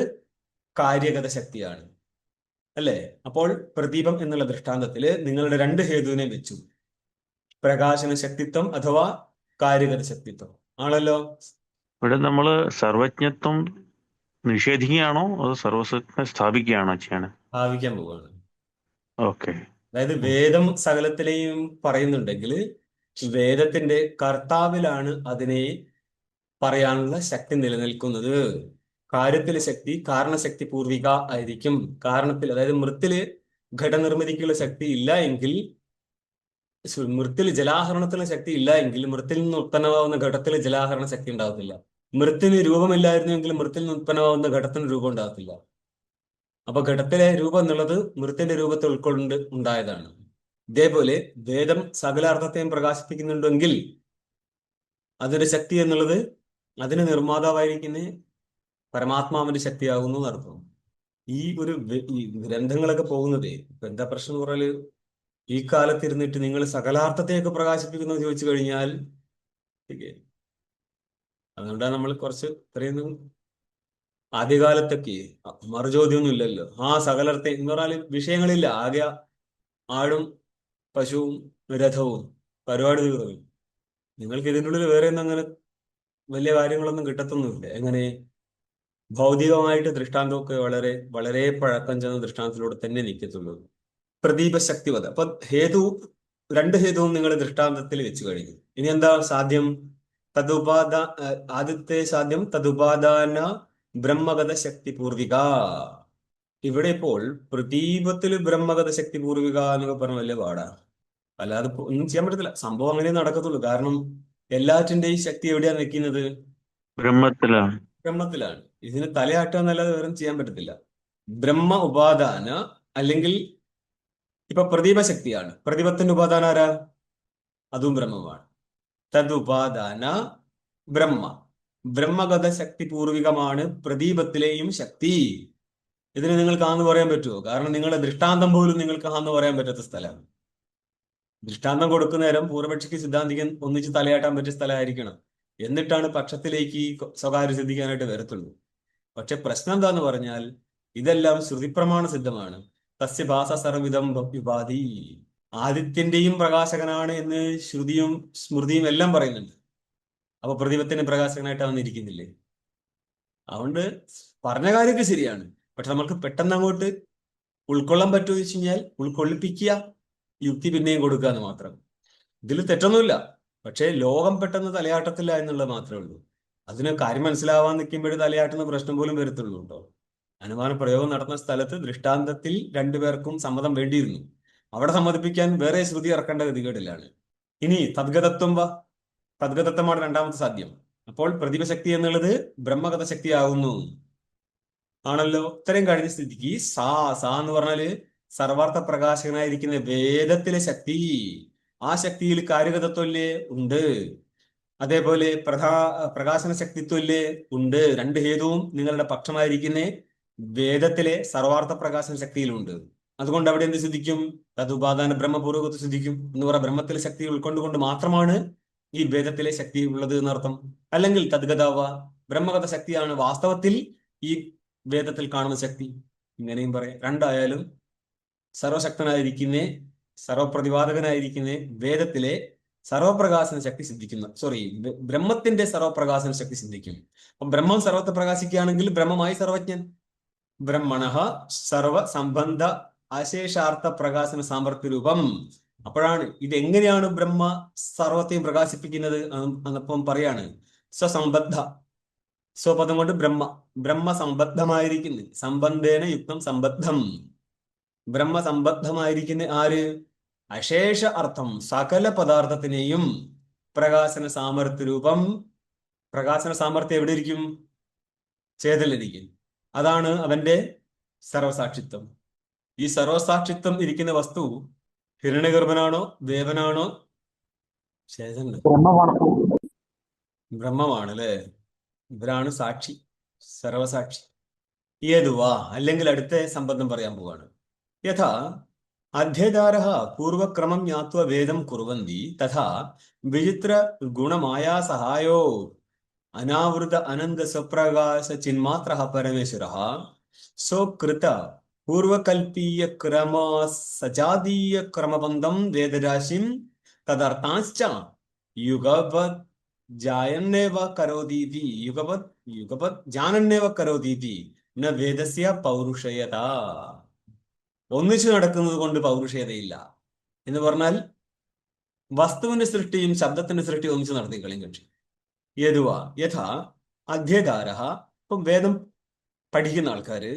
കാര്യഗത ശക്തിയാണ്, അല്ലേ? അപ്പോൾ പ്രദീപം എന്നുള്ള ദൃഷ്ടാന്തത്തില് നിങ്ങളുടെ രണ്ട് ഹേതുവിനെ വെച്ചു. പ്രകാശന ശക്തിത്വം അഥവാ കാര്യഗത ശക്തിത്വം ആണല്ലോ. ഇവിടെ നമ്മള് സർവജ്ഞത്വം നിഷേധിക്കുകയാണോ അതോ സർവസ്വജ്ഞ സ്ഥാപിക്കുകയാണോ ചെയ്യണേ? ഭാവിക്കാൻ പോവാണ്. ഓക്കെ. അതായത് വേദം സകലത്തിലെയും പറയുന്നുണ്ടെങ്കിൽ വേദത്തിന്റെ കർത്താവിലാണ് അതിനെ പറയാനുള്ള ശക്തി നിലനിൽക്കുന്നത്. കാര്യത്തിലെ ശക്തി കാരണശക്തി പൂർവിക ആയിരിക്കും. കാരണത്തിൽ, അതായത് മൃത്തില് ഘടനിർമ്മിതിക്കുള്ള ശക്തി ഇല്ല എങ്കിൽ, മൃത്തിൽ ജലാഹരണത്തിനുള്ള ശക്തി ഇല്ല എങ്കിൽ മൃത്തിൽ നിന്ന് ഉത്പന്നമാവുന്ന ഘടത്തിൽ ജലാഹരണ ശക്തി ഉണ്ടാകത്തില്ല. മൃത്തിന് രൂപമില്ലായിരുന്നുവെങ്കിൽ മൃത്തിൽ നിന്ന് ഉത്പന്നമാവുന്ന ഘടത്തിന് രൂപം ഉണ്ടാകത്തില്ല. അപ്പൊ ഘടത്തിലെ രൂപം എന്നുള്ളത് മൃത്തിന്റെ രൂപത്തെ ഉൾക്കൊണ്ട് ഉണ്ടായതാണ്. ഇതേപോലെ വേദം സകല അർത്ഥത്തെയും പ്രകാശിപ്പിക്കുന്നുണ്ടെങ്കിൽ അതിന്റെ ശക്തി എന്നുള്ളത് അതിന് നിർമ്മാതാവായിരിക്കുന്ന പരമാത്മാവിന്റെ ശക്തിയാകുന്നു എന്നർത്ഥം. ഈ ഗ്രന്ഥങ്ങളൊക്കെ പോകുന്നതേ ഇപ്പൊ എന്താ പ്രശ്നം എന്ന് പറഞ്ഞാല്, ഈ കാലത്തിരുന്നിട്ട് നിങ്ങൾ സകലാർത്ഥത്തെയൊക്കെ പ്രകാശിപ്പിക്കുന്നത് ചോദിച്ചു കഴിഞ്ഞാൽ അതുകൊണ്ടാണ് നമ്മൾ കുറച്ച് ഇത്രയൊന്നും ആദ്യകാലത്തൊക്കെ മറുചോദ്യമൊന്നും ഇല്ലല്ലോ. സകലർത്ഥ എന്ന് പറഞ്ഞാൽ വിഷയങ്ങളില്ല. ആകെ ആടും പശുവും രഥവും പരിപാടി തീർന്നു. നിങ്ങൾക്ക് ഇതിൻ്റെ ഉള്ളിൽ വേറെ ഒന്നും അങ്ങനെ വലിയ കാര്യങ്ങളൊന്നും കിട്ടത്തൊന്നുമില്ല. എങ്ങനെ ഭൗതികമായിട്ട് ദൃഷ്ടാന്തമൊക്കെ വളരെ വളരെ പഴക്കം ചെന്ന ദൃഷ്ടാന്തത്തിലൂടെ തന്നെ നിൽക്കത്തുള്ളൂ. പ്രദീപ ശക്തിവത. അപ്പൊ രണ്ട് ഹേതുവും നിങ്ങൾ ദൃഷ്ടാന്തത്തിൽ വെച്ച് കഴിഞ്ഞു. ഇനി എന്താ സാധ്യം? ആദ്യത്തെ സാധ്യം തദുപാദാന ബ്രഹ്മഗത ശക്തി പൂർവിക. ഇവിടെ ഇപ്പോൾ പ്രദീപത്തിൽ ബ്രഹ്മഗത ശക്തി പൂർവിക എന്നൊക്കെ പറഞ്ഞ വലിയ പാടാണ്. അല്ലാതെ ഒന്നും ചെയ്യാൻ പറ്റത്തില്ല. സംഭവം അങ്ങനെ നടക്കത്തുള്ളൂ. കാരണം എല്ലാറ്റിന്റെയും ശക്തി എവിടെയാണ് നിൽക്കുന്നത്? ബ്രഹ്മത്തിലാണ്. ബ്രഹ്മത്തിലാണ്. ഇതിന് തലയാട്ടുക എന്നല്ലാതെ വേറെ ചെയ്യാൻ പറ്റത്തില്ല. ബ്രഹ്മ ഉപാദാന, അല്ലെങ്കിൽ ഇപ്പൊ പ്രദീപ ശക്തിയാണ്. പ്രദീപത്തിന്റെ ഉപാദാന ആരാ? അതും ബ്രഹ്മമാണ്. തദുപാദാന ബ്രഹ്മ. ബ്രഹ്മഗത ശക്തി പൂർവികമാണ് പ്രദീപത്തിലെയും ശക്തി. ഇതിന് നിങ്ങൾക്ക് ആന്ന് പറയാൻ പറ്റുമോ? കാരണം നിങ്ങളുടെ ദൃഷ്ടാന്തം പോലും നിങ്ങൾക്ക് ആന്ന് പറയാൻ പറ്റാത്ത സ്ഥലമാണ്. ദൃഷ്ടാന്തം കൊടുക്കുന്ന നേരം പൂർവപക്ഷിക്ക് സിദ്ധാന്തിക്കാൻ ഒന്നിച്ച് തലയാട്ടാൻ പറ്റിയ സ്ഥലമായിരിക്കണം. എന്നിട്ടാണ് പക്ഷത്തിലേക്ക് സ്വകാര്യ സിദ്ധിക്കാനായിട്ട് വരത്തുള്ളൂ. പക്ഷെ പ്രശ്നം എന്താന്ന് പറഞ്ഞാൽ ഇതെല്ലാം ശ്രുതിപ്രമാണ സിദ്ധമാണ്. തസ്യ ഭാസ സർവിധം വിഭാതി. ആദിത്യന്റെയും പ്രകാശകനാണ് എന്ന് ശ്രുതിയും സ്മൃതിയും എല്ലാം പറയുന്നുണ്ട്. അപ്പൊ പ്രദീപത്തിന്റെ പ്രകാശകനായിട്ട് വന്നിരിക്കുന്നില്ലേ? അതുകൊണ്ട് പറഞ്ഞ കാര്യമൊക്കെ ശരിയാണ്. പക്ഷെ നമുക്ക് പെട്ടെന്ന് അങ്ങോട്ട് ഉൾക്കൊള്ളാൻ പറ്റുമോ എന്ന് വെച്ച് കഴിഞ്ഞാൽ ഉൾക്കൊള്ളിപ്പിക്കുക, യുക്തി പിന്നെയും കൊടുക്കുക എന്ന് മാത്രം. ഇതിൽ തെറ്റൊന്നുമില്ല. പക്ഷേ ലോകം പെട്ടെന്ന് തലയാട്ടത്തില്ല എന്നുള്ളത് മാത്രമേ ഉള്ളൂ. അതിന് കാര്യം മനസ്സിലാവാൻ നിൽക്കുമ്പോഴേ തലയാട്ടുന്ന പ്രശ്നം പോലും വരത്തുള്ളൂ കേട്ടോ. അനുമാന പ്രയോഗം നടന്ന സ്ഥലത്ത് ദൃഷ്ടാന്തത്തിൽ രണ്ടുപേർക്കും സമ്മതം വേണ്ടിയിരുന്നു. അവിടെ സമ്മതിപ്പിക്കാൻ വേറെ ശ്രുതി ഇറക്കേണ്ട ഗതികേടിലാണ്. ഇനി തദ്ഗതത്വം തദ്ഗതത്വമാണ് രണ്ടാമത്തെ സാധ്യം. അപ്പോൾ പ്രതിഭശക്തി എന്നുള്ളത് ബ്രഹ്മഗത ശക്തിയാകുന്നു ആണല്ലോ. ഇത്രയും കഴിഞ്ഞ സ്ഥിതിക്ക് സാ എന്ന് പറഞ്ഞാല് സർവാർത്ഥ പ്രകാശകനായിരിക്കുന്ന വേദത്തിലെ ശക്തി. ആ ശക്തിയിൽ കാര്യഗതത്വല്ലേ ഉണ്ട്. അതേപോലെ പ്രകാശന ശക്തിത്വല്ലേ ഉണ്ട്. രണ്ട് ഹേതുവും നിങ്ങളുടെ പക്ഷമായിരിക്കുന്ന വേദത്തിലെ സർവാർത്ഥ പ്രകാശന ശക്തിയിലുണ്ട്. അതുകൊണ്ട് അവിടെ എന്ത് സിദ്ധിക്കും? തദുപാദാന ബ്രഹ്മപൂർവകത്വം സിദ്ധിക്കും എന്ന് പറയാം. ബ്രഹ്മത്തിലെ ശക്തി ഉൾക്കൊണ്ടുകൊണ്ട് മാത്രമാണ് ഈ വേദത്തിലെ ശക്തി ഉള്ളത് എന്നർത്ഥം. അല്ലെങ്കിൽ തദ്ഗതാവ ബ്രഹ്മഗത ശക്തിയാണ് വാസ്തവത്തിൽ ഈ വേദത്തിൽ കാണുന്ന ശക്തി. ഇങ്ങനെയും പറയാം. രണ്ടായാലും സർവശക്തനായിരിക്കുന്ന സർവപ്രതിപാദകനായിരിക്കുന്ന വേദത്തിലെ സർവപ്രകാശന ശക്തി സിദ്ധിക്കുന്ന ബ്രഹ്മത്തിന്റെ സർവപ്രകാശന ശക്തി സിദ്ധിക്കും. അപ്പം ബ്രഹ്മം സർവത്തെ പ്രകാശിക്കുകയാണെങ്കിൽ ബ്രഹ്മമായി സർവജ്ഞൻ. ബ്രഹ്മണ സർവ സംബന്ധ അശേഷാർത്ഥ പ്രകാശന സാമർത്ഥ്യ രൂപം അപ്പോഴാണ് ഇതെങ്ങനെയാണ് ബ്രഹ്മ സർവത്തെയും പ്രകാശിപ്പിക്കുന്നത് എന്നപ്പം പറയാണ് സ്വസംബദ്ധ. സ്വപദം കൊണ്ട് ബ്രഹ്മ സംബദ്ധമായിരിക്കുന്നു. സംബന്ധേന യുക്തം സമ്പദ്ധം. ബ്രഹ്മ സംബദ്ധമായിരിക്കുന്ന ആര്? അശേഷ അർത്ഥം സകല പദാർത്ഥത്തിനെയും പ്രകാശന സാമർത്ഥ്യ രൂപം. പ്രകാശന സാമർത്ഥ്യം എവിടെ ഇരിക്കും? ചേതനിരിക്കും. അതാണ് അവന്റെ സർവസാക്ഷിത്വം. ഈ സർവസാക്ഷിത്വം ഇരിക്കുന്ന വസ്തു ഹിരണ്യഗർഭനാണോ, ദേവനാണോ, ചേതന? ബ്രഹ്മമാണ് അല്ലെ. ഇവരാണ് സാക്ഷി, സർവസാക്ഷി. ഏതുവാ അല്ലെങ്കിൽ അടുത്ത സംബന്ധം പറയാൻ പോവാണ്. യഥാ അധ്യതാരഃ പൂർവക്രമം ജ്ഞാത്വ വേദം കുർവന്തി തഥാ വിചിത്ര ഗുണമായാ സഹായോ അനാവൃത അനന്ത സ്വപ്രകാശ ചിന്മാത്രഃ പരമേശ്വരഃ സ്വകൃത പൂർവകൽപ്പീയ ക്രമ സജാതീയ ക്രമബന്ധം വേദരാശിം തദർത്ഥാശ്ച യുഗപത് ജായന്നേവ കരോതീതി യുഗപത് ജാനന്നേവ കരോതീതി ന വേദസ്യ പൗരുഷയത. ഒന്നിച്ചു നടക്കുന്നത് കൊണ്ട് പൗരുഷയതയില്ല എന്ന് പറഞ്ഞാൽ വസ്തുവിന്റെ സൃഷ്ടിയും ശബ്ദത്തിന്റെ സൃഷ്ടിയും ഒന്നിച്ച് നടത്തി കളയും കക്ഷി. യതുവാ യഥാ അധ്യതാരഃ. ഇപ്പം വേദം പഠിക്കുന്ന ആൾക്കാര്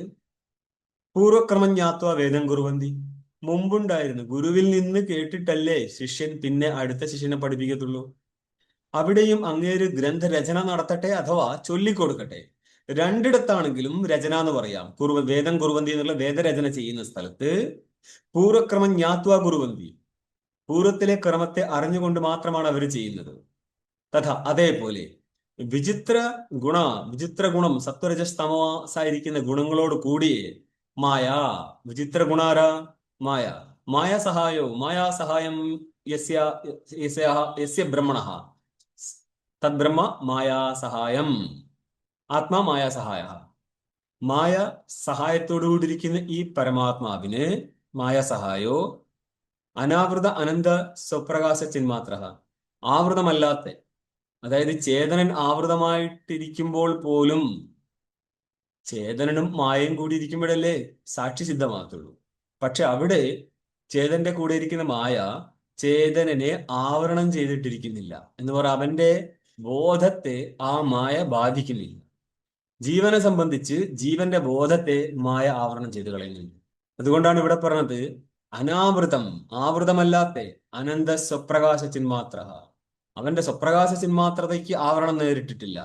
പൂർവക്രമം ജ്ഞാത്വ വേദം കുറുവന്തി. മുമ്പുണ്ടായിരുന്നു ഗുരുവിൽ നിന്ന് കേട്ടിട്ടല്ലേ ശിഷ്യൻ പിന്നെ അടുത്ത ശിഷ്യനെ പഠിപ്പിക്കത്തുള്ളൂ. അവിടെയും അങ്ങേര് ഗ്രന്ഥരചന നടത്തട്ടെ അഥവാ ചൊല്ലിക്കൊടുക്കട്ടെ. രണ്ടിടത്താണെങ്കിലും രചന എന്ന് പറയാം. വേദം കുറുവന്തി എന്നുള്ള വേദരചന ചെയ്യുന്ന സ്ഥലത്ത് പൂർവക്രമം ജ്ഞാത്വ കുറുവന്തി, പൂർവത്തിലെ ക്രമത്തെ അറിഞ്ഞുകൊണ്ട് മാത്രമാണ് അവർ ചെയ്യുന്നത്. തഥാ അതേപോലെ വിചിത്ര ഗുണം സത്വരജസ്തമസായിരിക്കുന്ന ഗുണങ്ങളോട് കൂടി മായ, വിചിത്ര ഗുണാര മായ സഹായോ മായാസഹായം യസ്യ ബ്രഹ്മണഃ തദ്ബ്രഹ്മ മായാസഹായം. ആത്മാ മായാസഹായ. മായ സഹായത്തോടുകൂടിയിരിക്കുന്ന ഈ പരമാത്മാവിന് മായാസഹായോ അനാവൃത അനന്ത സ്വപ്രകാശ ചിന്മാത്ര. ആവൃതമല്ലാത്ത, അതായത് ചേതനൻ ആവൃതമായിട്ടിരിക്കുമ്പോൾ പോലും ചേതനനും മായയും കൂടി ഇരിക്കുമ്പോഴല്ലേ സാക്ഷി സിദ്ധമാകത്തുള്ളൂ. പക്ഷെ അവിടെ ചേതന്റെ കൂടെ ഇരിക്കുന്ന മായ ചേതനനെ ആവരണം ചെയ്തിട്ടിരിക്കുന്നില്ല എന്ന് പറയാം. അവന്റെ ബോധത്തെ ആ മായ ബാധിക്കുന്നില്ല. ജീവനെ സംബന്ധിച്ച് ജീവന്റെ ബോധത്തെ മായ ആവരണം ചെയ്ത് കളയുന്നുണ്ട്. അതുകൊണ്ടാണ് ഇവിടെ പറഞ്ഞത് അനാവൃതം, ആവൃതമല്ലാത്ത അനന്ത സ്വപ്രകാശ ചിന്മാത്ര. അവന്റെ സ്വപ്രകാശ ചിന്മാത്രതയ്ക്ക് ആവരണം നേരിട്ടിട്ടില്ല.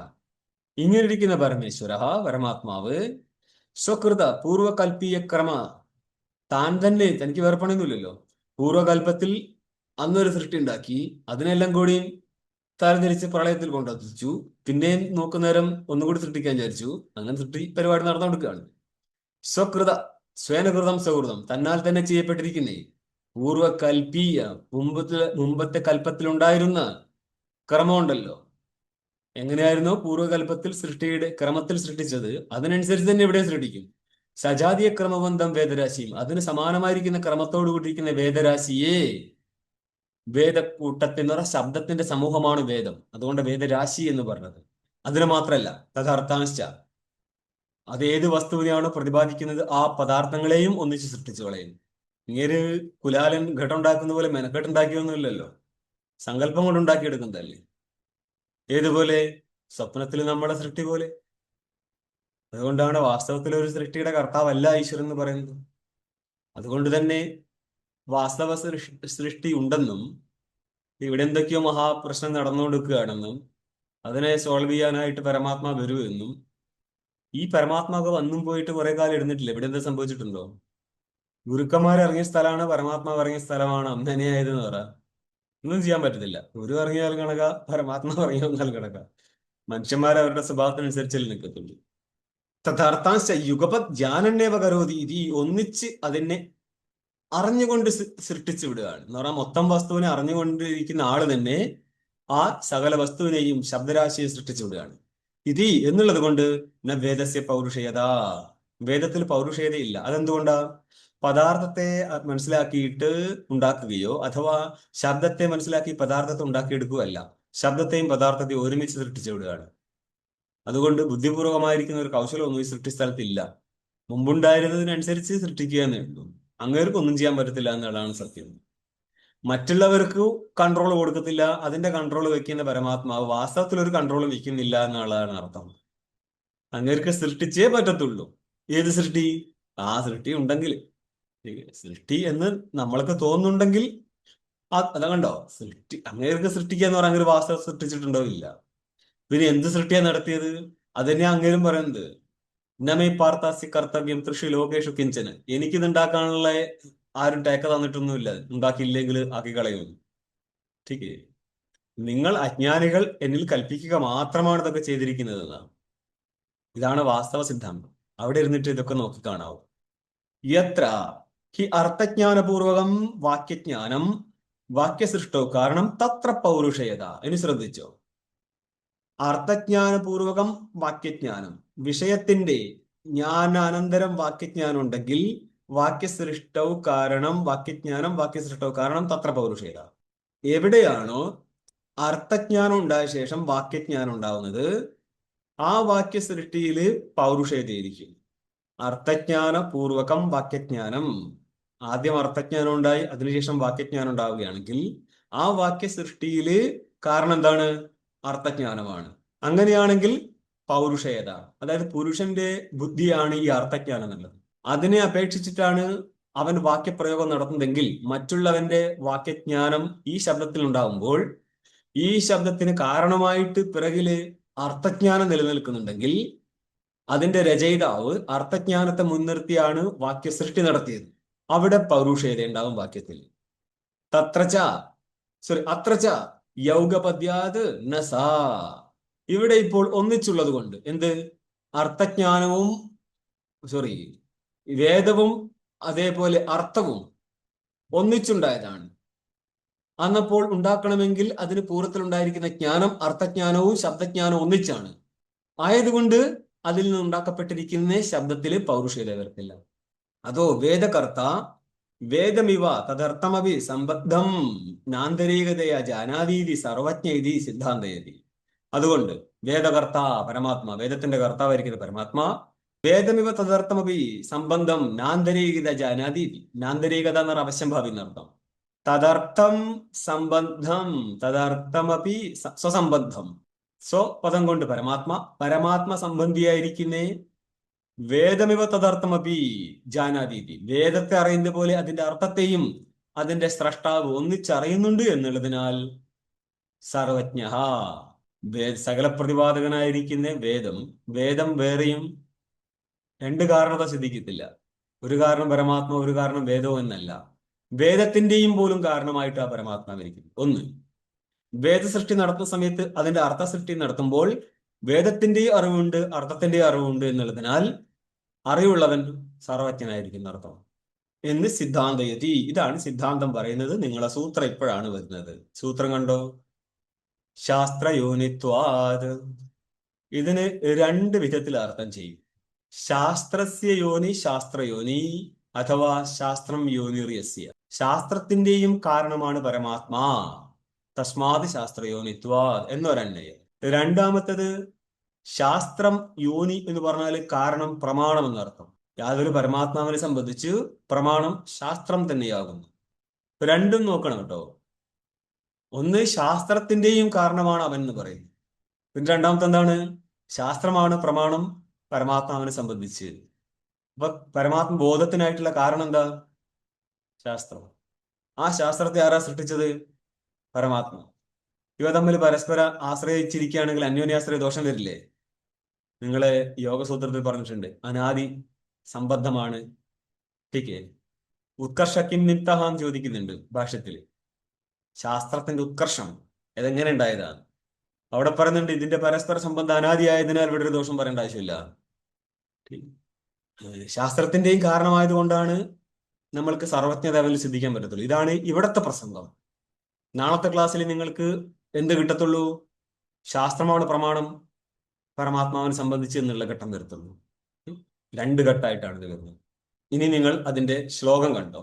ഇങ്ങനെയിരിക്കുന്ന പരമേശ്വര പരമാത്മാവ് സ്വകൃത പൂർവകൽപ്പീയ ക്രമ, താൻ തന്നെ, തനിക്ക് വേർപ്പണിയൊന്നുമില്ലല്ലോ. പൂർവകൽപ്പത്തിൽ അന്നൊരു സൃഷ്ടി ഉണ്ടാക്കി, അതിനെല്ലാം കൂടി തരംതിരിച്ച് പ്രളയത്തിൽ കൊണ്ടെത്തിച്ചു. പിന്നെയും നോക്കുന്നേരം ഒന്നുകൂടി സൃഷ്ടിക്കാൻ വിചാരിച്ചു. അങ്ങനെ സൃഷ്ടി പരിപാടി നടന്നുകൊടുക്കുകയാണ്. സ്വകൃത, സ്വേനകൃതം സൗഹൃദം, തന്നാൽ തന്നെ ചെയ്യപ്പെട്ടിരിക്കുന്നേ പൂർവകൽപ്പീയ, മുമ്പത്തെ കൽപ്പത്തിലുണ്ടായിരുന്ന ക്രമമുണ്ടല്ലോ. എങ്ങനെയായിരുന്നു പൂർവകൽപ്പത്തിൽ സൃഷ്ടിയുടെ ക്രമത്തിൽ സൃഷ്ടിച്ചത്, അതിനനുസരിച്ച് തന്നെ ഇവിടെ സൃഷ്ടിക്കും. സജാതീയ ക്രമബന്ധം വേദരാശിയും, അതിന് സമാനമായിരിക്കുന്ന ക്രമത്തോടു കൂടിയിരിക്കുന്ന വേദരാശിയെ, വേദക്കൂട്ടത്തിൽ എന്ന് പറഞ്ഞ ശബ്ദത്തിന്റെ സമൂഹമാണ് വേദം. അതുകൊണ്ട് വേദരാശി എന്ന് പറഞ്ഞത്. അതിന് മാത്രമല്ല തഥാർത്ഥാംശ, അത് ഏത് വസ്തുവിനെയാണോ പ്രതിപാദിക്കുന്നത് ആ പദാർത്ഥങ്ങളെയും ഒന്നിച്ച് സൃഷ്ടിച്ചു കളയും. ഇങ്ങനെ കുലാലൻ ഘടം ഉണ്ടാക്കുന്ന പോലെ മെനക്കെട്ടുണ്ടാക്കിയൊന്നുമില്ലല്ലോ, സങ്കല്പം കൊണ്ട് ഉണ്ടാക്കിയെടുക്കുന്നതല്ലേ. ഏതുപോലെ? സ്വപ്നത്തിൽ നമ്മുടെ സൃഷ്ടി പോലെ. അതുകൊണ്ടാണ് വാസ്തവത്തിൽ ഒരു സൃഷ്ടിയുടെ കർത്താവല്ല ഈശ്വരൻ എന്ന് പറയുന്നത്. അതുകൊണ്ട് തന്നെ വാസ്തവ സൃഷ്ടി ഉണ്ടെന്നും ഇവിടെ എന്തൊക്കെയോ മഹാപ്രശ്നം നടന്നുകൊടുക്കുകയാണെന്നും അതിനെ സോൾവ് ചെയ്യാനായിട്ട് പരമാത്മാ വരുമെന്നും, ഈ പരമാത്മാവ് വന്നും പോയിട്ട് കുറെ കാലം ഇരുന്നിട്ടില്ല. ഇവിടെ എന്താ സംഭവിച്ചിട്ടുണ്ടോ? ഗുരുക്കന്മാർ ഇറങ്ങിയ സ്ഥലമാണ്, പരമാത്മാവ് ഇറങ്ങിയ സ്ഥലമാണ് അന്നനെയായതെന്ന് പറയാം. ഒന്നും ചെയ്യാൻ പറ്റത്തില്ല. ഗുരു ഇറങ്ങിയാൽ കണക്ക, പരമാത്മാവ് ഇറങ്ങിയാൽ കണക്ക. മനുഷ്യന്മാർ അവരുടെ സ്വഭാവത്തിനനുസരിച്ചല്ലേ നിൽക്കത്തുള്ളൂ. തഥാർത്ഥാംശ യുഗപത് ജ്ഞാനന്നേവ കരോതി. ഈ ഒന്നിച്ച് അതിനെ അറിഞ്ഞുകൊണ്ട് സൃഷ്ടിച്ചു വിടുകയാണ് എന്ന് പറഞ്ഞാൽ മൊത്തം വസ്തുവിനെ അറിഞ്ഞുകൊണ്ടിരിക്കുന്ന ആള് തന്നെ ആ സകല വസ്തുവിനെയും ശബ്ദരാശിയെ സൃഷ്ടിച്ചു വിടുകയാണ്. ഇതി എന്നുള്ളത് കൊണ്ട് വേദസ്യ പൗരുഷയത, വേദത്തിൽ പൗരുഷയതയില്ല. അതെന്തുകൊണ്ടാ? പദാർത്ഥത്തെ മനസ്സിലാക്കിയിട്ട് ഉണ്ടാക്കുകയോ അഥവാ ശബ്ദത്തെ മനസ്സിലാക്കി പദാർത്ഥത്തെ ഉണ്ടാക്കിയെടുക്കുകയല്ല, ശബ്ദത്തെയും പദാർത്ഥത്തെയും ഒരുമിച്ച് സൃഷ്ടിച്ചു വിടുകയാണ്. അതുകൊണ്ട് ബുദ്ധിപൂർവമായിരിക്കുന്ന ഒരു കൗശലമൊന്നും ഈ സൃഷ്ടിസ്ഥലത്തില്ല. മുമ്പുണ്ടായിരുന്നതിനനുസരിച്ച് സൃഷ്ടിക്കുക എന്നേ ഉള്ളൂ. അങ്ങേർക്ക് ഒന്നും ചെയ്യാൻ പറ്റത്തില്ല എന്നുള്ളതാണ് സത്യം. മറ്റുള്ളവർക്ക് കൺട്രോൾ കൊടുക്കത്തില്ല, അതിന്റെ കൺട്രോൾ വെക്കുന്ന പരമാത്മാവ് വാസ്തവത്തിൽ ഒരു കൺട്രോളും വെക്കുന്നില്ല എന്നുള്ളതാണ് അർത്ഥം. അങ്ങേർക്ക് സൃഷ്ടിച്ചേ പറ്റത്തുള്ളൂ. ഏത് സൃഷ്ടി? ആ സൃഷ്ടി ഉണ്ടെങ്കിൽ. സൃഷ്ടി എന്ന് നമ്മൾക്ക് തോന്നുന്നുണ്ടെങ്കിൽ അതാ കണ്ടോ, സൃഷ്ടി അങ്ങേർക്ക് സൃഷ്ടിക്കുക എന്ന് പറഞ്ഞാൽ അങ്ങേര് വാസ്തവം സൃഷ്ടിച്ചിട്ടുണ്ടോ? ഇല്ല. പിന്നെ എന്ത് സൃഷ്ടിയാണ് നടത്തിയത്? അതന്നെയാ അങ്ങേരും പറയുന്നത്. നമേ പാർത്താസി കർത്തവ്യം തൃഷു ലോകേഷു കിഞ്ചന്. എനിക്കിത് ഉണ്ടാക്കാനുള്ള ആരും ടേക്ക തന്നിട്ടൊന്നുമില്ല, ഉണ്ടാക്കിയില്ലെങ്കിൽ ആക്കി കളയുന്നു. ठीक നിങ്ങൾ അജ്ഞാനികൾ എന്നിൽ കൽപ്പിക്കുക മാത്രമാണ് ഇതൊക്കെ ചെയ്തിരിക്കുന്നത് എന്നാണ്. ഇതാണ് വാസ്തവ സിദ്ധാന്തം. അവിടെ ഇരുന്നിട്ട് ഇതൊക്കെ നോക്കിക്കാണാവും. യത്ര ഹി അർത്ഥജ്ഞാനപൂർവകം വാക്യജ്ഞാനം വാക്യസൃഷ്ടോ കാരണം തത്ര പൗരുഷയത. ഇനി ശ്രദ്ധിച്ചോ, അർത്ഥജ്ഞാനപൂർവകം വാക്യജ്ഞാനം, വിഷയത്തിന്റെ ജ്ഞാനാനന്തരം വാക്യജ്ഞാനം ഉണ്ടെങ്കിൽ വാക്യസൃഷ്ടവും കാരണം വാക്യജ്ഞാനം വാക്യസൃഷ്ടവും കാരണം തത്ര പൗരുഷേത. എവിടെയാണോ അർത്ഥജ്ഞാനം ഉണ്ടായ ശേഷം വാക്യജ്ഞാനം ഉണ്ടാവുന്നത്, ആ വാക്യസൃഷ്ടിയില് പൗരുഷേതയിരിക്കും. അർത്ഥജ്ഞാന പൂർവകം വാക്യജ്ഞാനം, ആദ്യം അർത്ഥജ്ഞാനം ഉണ്ടായി അതിനുശേഷം വാക്യജ്ഞാനം ഉണ്ടാവുകയാണെങ്കിൽ ആ വാക്യസൃഷ്ടിയില് കാരണം എന്താണ്? അർത്ഥജ്ഞാനമാണ്. അങ്ങനെയാണെങ്കിൽ പൗരുഷേത, അതായത് പുരുഷന്റെ ബുദ്ധിയാണ് ഈ അർത്ഥജ്ഞാനം എന്നുള്ളത്. അതിനെ അപേക്ഷിച്ചിട്ടാണ് അവൻ വാക്യപ്രയോഗം നടത്തുന്നതെങ്കിൽ മറ്റുള്ളവന്റെ വാക്യജ്ഞാനം ഈ ശബ്ദത്തിൽ ഉണ്ടാകുമ്പോൾ ഈ ശബ്ദത്തിന് കാരണമായിട്ട് പിറകില് അർത്ഥജ്ഞാനം നിലനിൽക്കുന്നുണ്ടെങ്കിൽ അതിന്റെ രചയിതാവ് അർത്ഥജ്ഞാനത്തെ മുൻനിർത്തിയാണ് വാക്യസൃഷ്ടി നടത്തിയത്. അവിടെ പൗരുഷേത ഉണ്ടാവും വാക്യത്തിൽ. അത്രച്ച യൗഗപദ്യാത് നസാ. ഇവിടെ ഇപ്പോൾ ഒന്നിച്ചുള്ളത് കൊണ്ട് എന്ത്? അർത്ഥജ്ഞാനവും വേദവും അതേപോലെ അർത്ഥവും ഒന്നിച്ചുണ്ടായതാണ്. അന്നപ്പോൾ ഉണ്ടാക്കണമെങ്കിൽ അതിന് പൂർവ്വത്തിലുണ്ടായിരിക്കുന്ന ജ്ഞാനം അർത്ഥജ്ഞാനവും ശബ്ദജ്ഞാനവും ഒന്നിച്ചാണ്. ആയതുകൊണ്ട് അതിൽ നിന്ന് ഉണ്ടാക്കപ്പെട്ടിരിക്കുന്ന ശബ്ദത്തില് പൗരുഷേത വരത്തില്ല. അതോ വേദകർത്ത വേദമിവ തദർത്ഥമപി സംബദ്ധം നാന്തരീകതയ ജാനാതീതി സർവജ്ഞ ഇതി സിദ്ധാന്തയതി. അതുകൊണ്ട് വേദകർത്ത പരമാത്മാ, വേദത്തിന്റെ കർത്താവായിരിക്കുന്ന പരമാത്മാ, വേദമിവ തദർത്ഥമപി സംബന്ധം നാന്തരീകത ജാനാതീതി. നാന്തരീകത എന്ന് പറഞ്ഞ അവശ്യംഭാവി എന്നർത്ഥം. തദർത്ഥം സംബന്ധം, തദർത്ഥമപി സ്വസംബന്ധം. സ്വപദം കൊണ്ട് പരമാത്മ സംബന്ധിയായിരിക്കുന്ന വേദമിവ തദർത്ഥമപി ജാനാതീതി. വേദത്തെ അറിയുന്ന പോലെ അതിന്റെ അർത്ഥത്തെയും അതിന്റെ സ്രഷ്ടാവ് ഒന്നിച്ചറിയുന്നുണ്ട് എന്നുള്ളതിനാൽ സർവജ്ഞ, സകല പ്രതിപാദകനായിരിക്കുന്ന വേദം വേറെയും രണ്ട് കാരണത സിദ്ധിക്കത്തില്ല. ഒരു കാരണം പരമാത്മ, ഒരു കാരണം വേദവും എന്നല്ല. വേദത്തിന്റെയും പോലും കാരണമായിട്ട് ആ പരമാത്മാവിരിക്കുന്നു. ഒന്ന്, വേദസൃഷ്ടി നടത്തുന്ന സമയത്ത് അതിന്റെ അർത്ഥസൃഷ്ടി നടത്തുമ്പോൾ വേദത്തിന്റെയും അറിവുണ്ട് അർത്ഥത്തിന്റെയും അറിവുണ്ട് എന്നുള്ളതിനാൽ അറിവുള്ളവൻ സർവജ്ഞനായിരിക്കുന്ന അർത്ഥം എന്ന് സിദ്ധാന്തയതി. ഇതാണ് സിദ്ധാന്തം പറയുന്നത്. നിങ്ങളെ സൂത്രം ഇപ്പോഴാണ് വരുന്നത്. സൂത്രം കണ്ടോ? ശാസ്ത്രയോനിത്വാത്. ഇതിന് രണ്ട് വിധത്തിൽ അർത്ഥം ചെയ്യും. ശാസ്ത്രസ്യ യോനി ശാസ്ത്രയോനി അഥവാ ശാസ്ത്രം യോനിർയസ്യ. ശാസ്ത്രത്തിന്റെയും കാരണമാണ് പരമാത്മാ, തസ്മാത് ശാസ്ത്രയോനിത്വാ എന്നൊരന്വയം. രണ്ടാമത്തത് ശാസ്ത്രം യോനി എന്ന് പറഞ്ഞാൽ കാരണം പ്രമാണം എന്നർത്ഥം. യാതൊരു പരമാത്മാവിനെ സംബന്ധിച്ച് പ്രമാണം ശാസ്ത്രം തന്നെയാകുന്നു. രണ്ടും നോക്കണം കേട്ടോ. ഒന്ന് ശാസ്ത്രത്തിന്റെയും കാരണമാണ് അവൻ എന്ന് പറയുന്നു. പിന്നെ രണ്ടാമത്തെ എന്താണ്? ശാസ്ത്രമാണ് പ്രമാണം പരമാത്മാവിനെ സംബന്ധിച്ച്. അപ്പൊ പരമാത്മ ബോധത്തിനായിട്ടുള്ള കാരണം എന്താ? ശാസ്ത്രം. ആ ശാസ്ത്രത്തെ ആരാ സൃഷ്ടിച്ചത്? പരമാത്മ. ഇവ തമ്മിൽ പരസ്പര ആശ്രയിച്ചിരിക്കുകയാണെങ്കിൽ അന്യോന്യാശ്രയ ദോഷം വരില്ലേ? നിങ്ങളെ യോഗസൂത്രത്തിൽ പറഞ്ഞിട്ടുണ്ട്, അനാദി സംബദ്ധമാണ്. ടീക്കേ ഉത്കർഷക്കിൻ നിത്തഹാം ചോദിക്കുന്നുണ്ട് ഭാഷ്യത്തില്. ശാസ്ത്രത്തിന്റെ ഉത്കർഷം ഇതെങ്ങനെ ഉണ്ടായതാണ്? അവിടെ പറയുന്നുണ്ട് ഇതിന്റെ പരസ്പര സംബന്ധം അനാദിയായതിനാൽ ഇവിടെ ഒരു ദോഷം പറയേണ്ട ആവശ്യമില്ല. ശാസ്ത്രത്തിന്റെയും കാരണമായതുകൊണ്ടാണ് നമ്മൾക്ക് സർവജ്ഞത അവനിൽ സിദ്ധിക്കാൻ പറ്റത്തുള്ളൂ. ഇതാണ് ഇവിടത്തെ പ്രസംഗം. നാളത്തെ ക്ലാസ്സിൽ നിങ്ങൾക്ക് എന്ത് കിട്ടത്തുള്ളൂ? ശാസ്ത്രമാണ് പ്രമാണം പരമാത്മാവിനെ സംബന്ധിച്ച് എന്നുള്ള ഘട്ടം വരുത്തുള്ളൂ. രണ്ട് ഘട്ടമായിട്ടാണ് ഇത് വരുന്നത്. ഇനി നിങ്ങൾ അതിന്റെ ശ്ലോകം കണ്ടോ?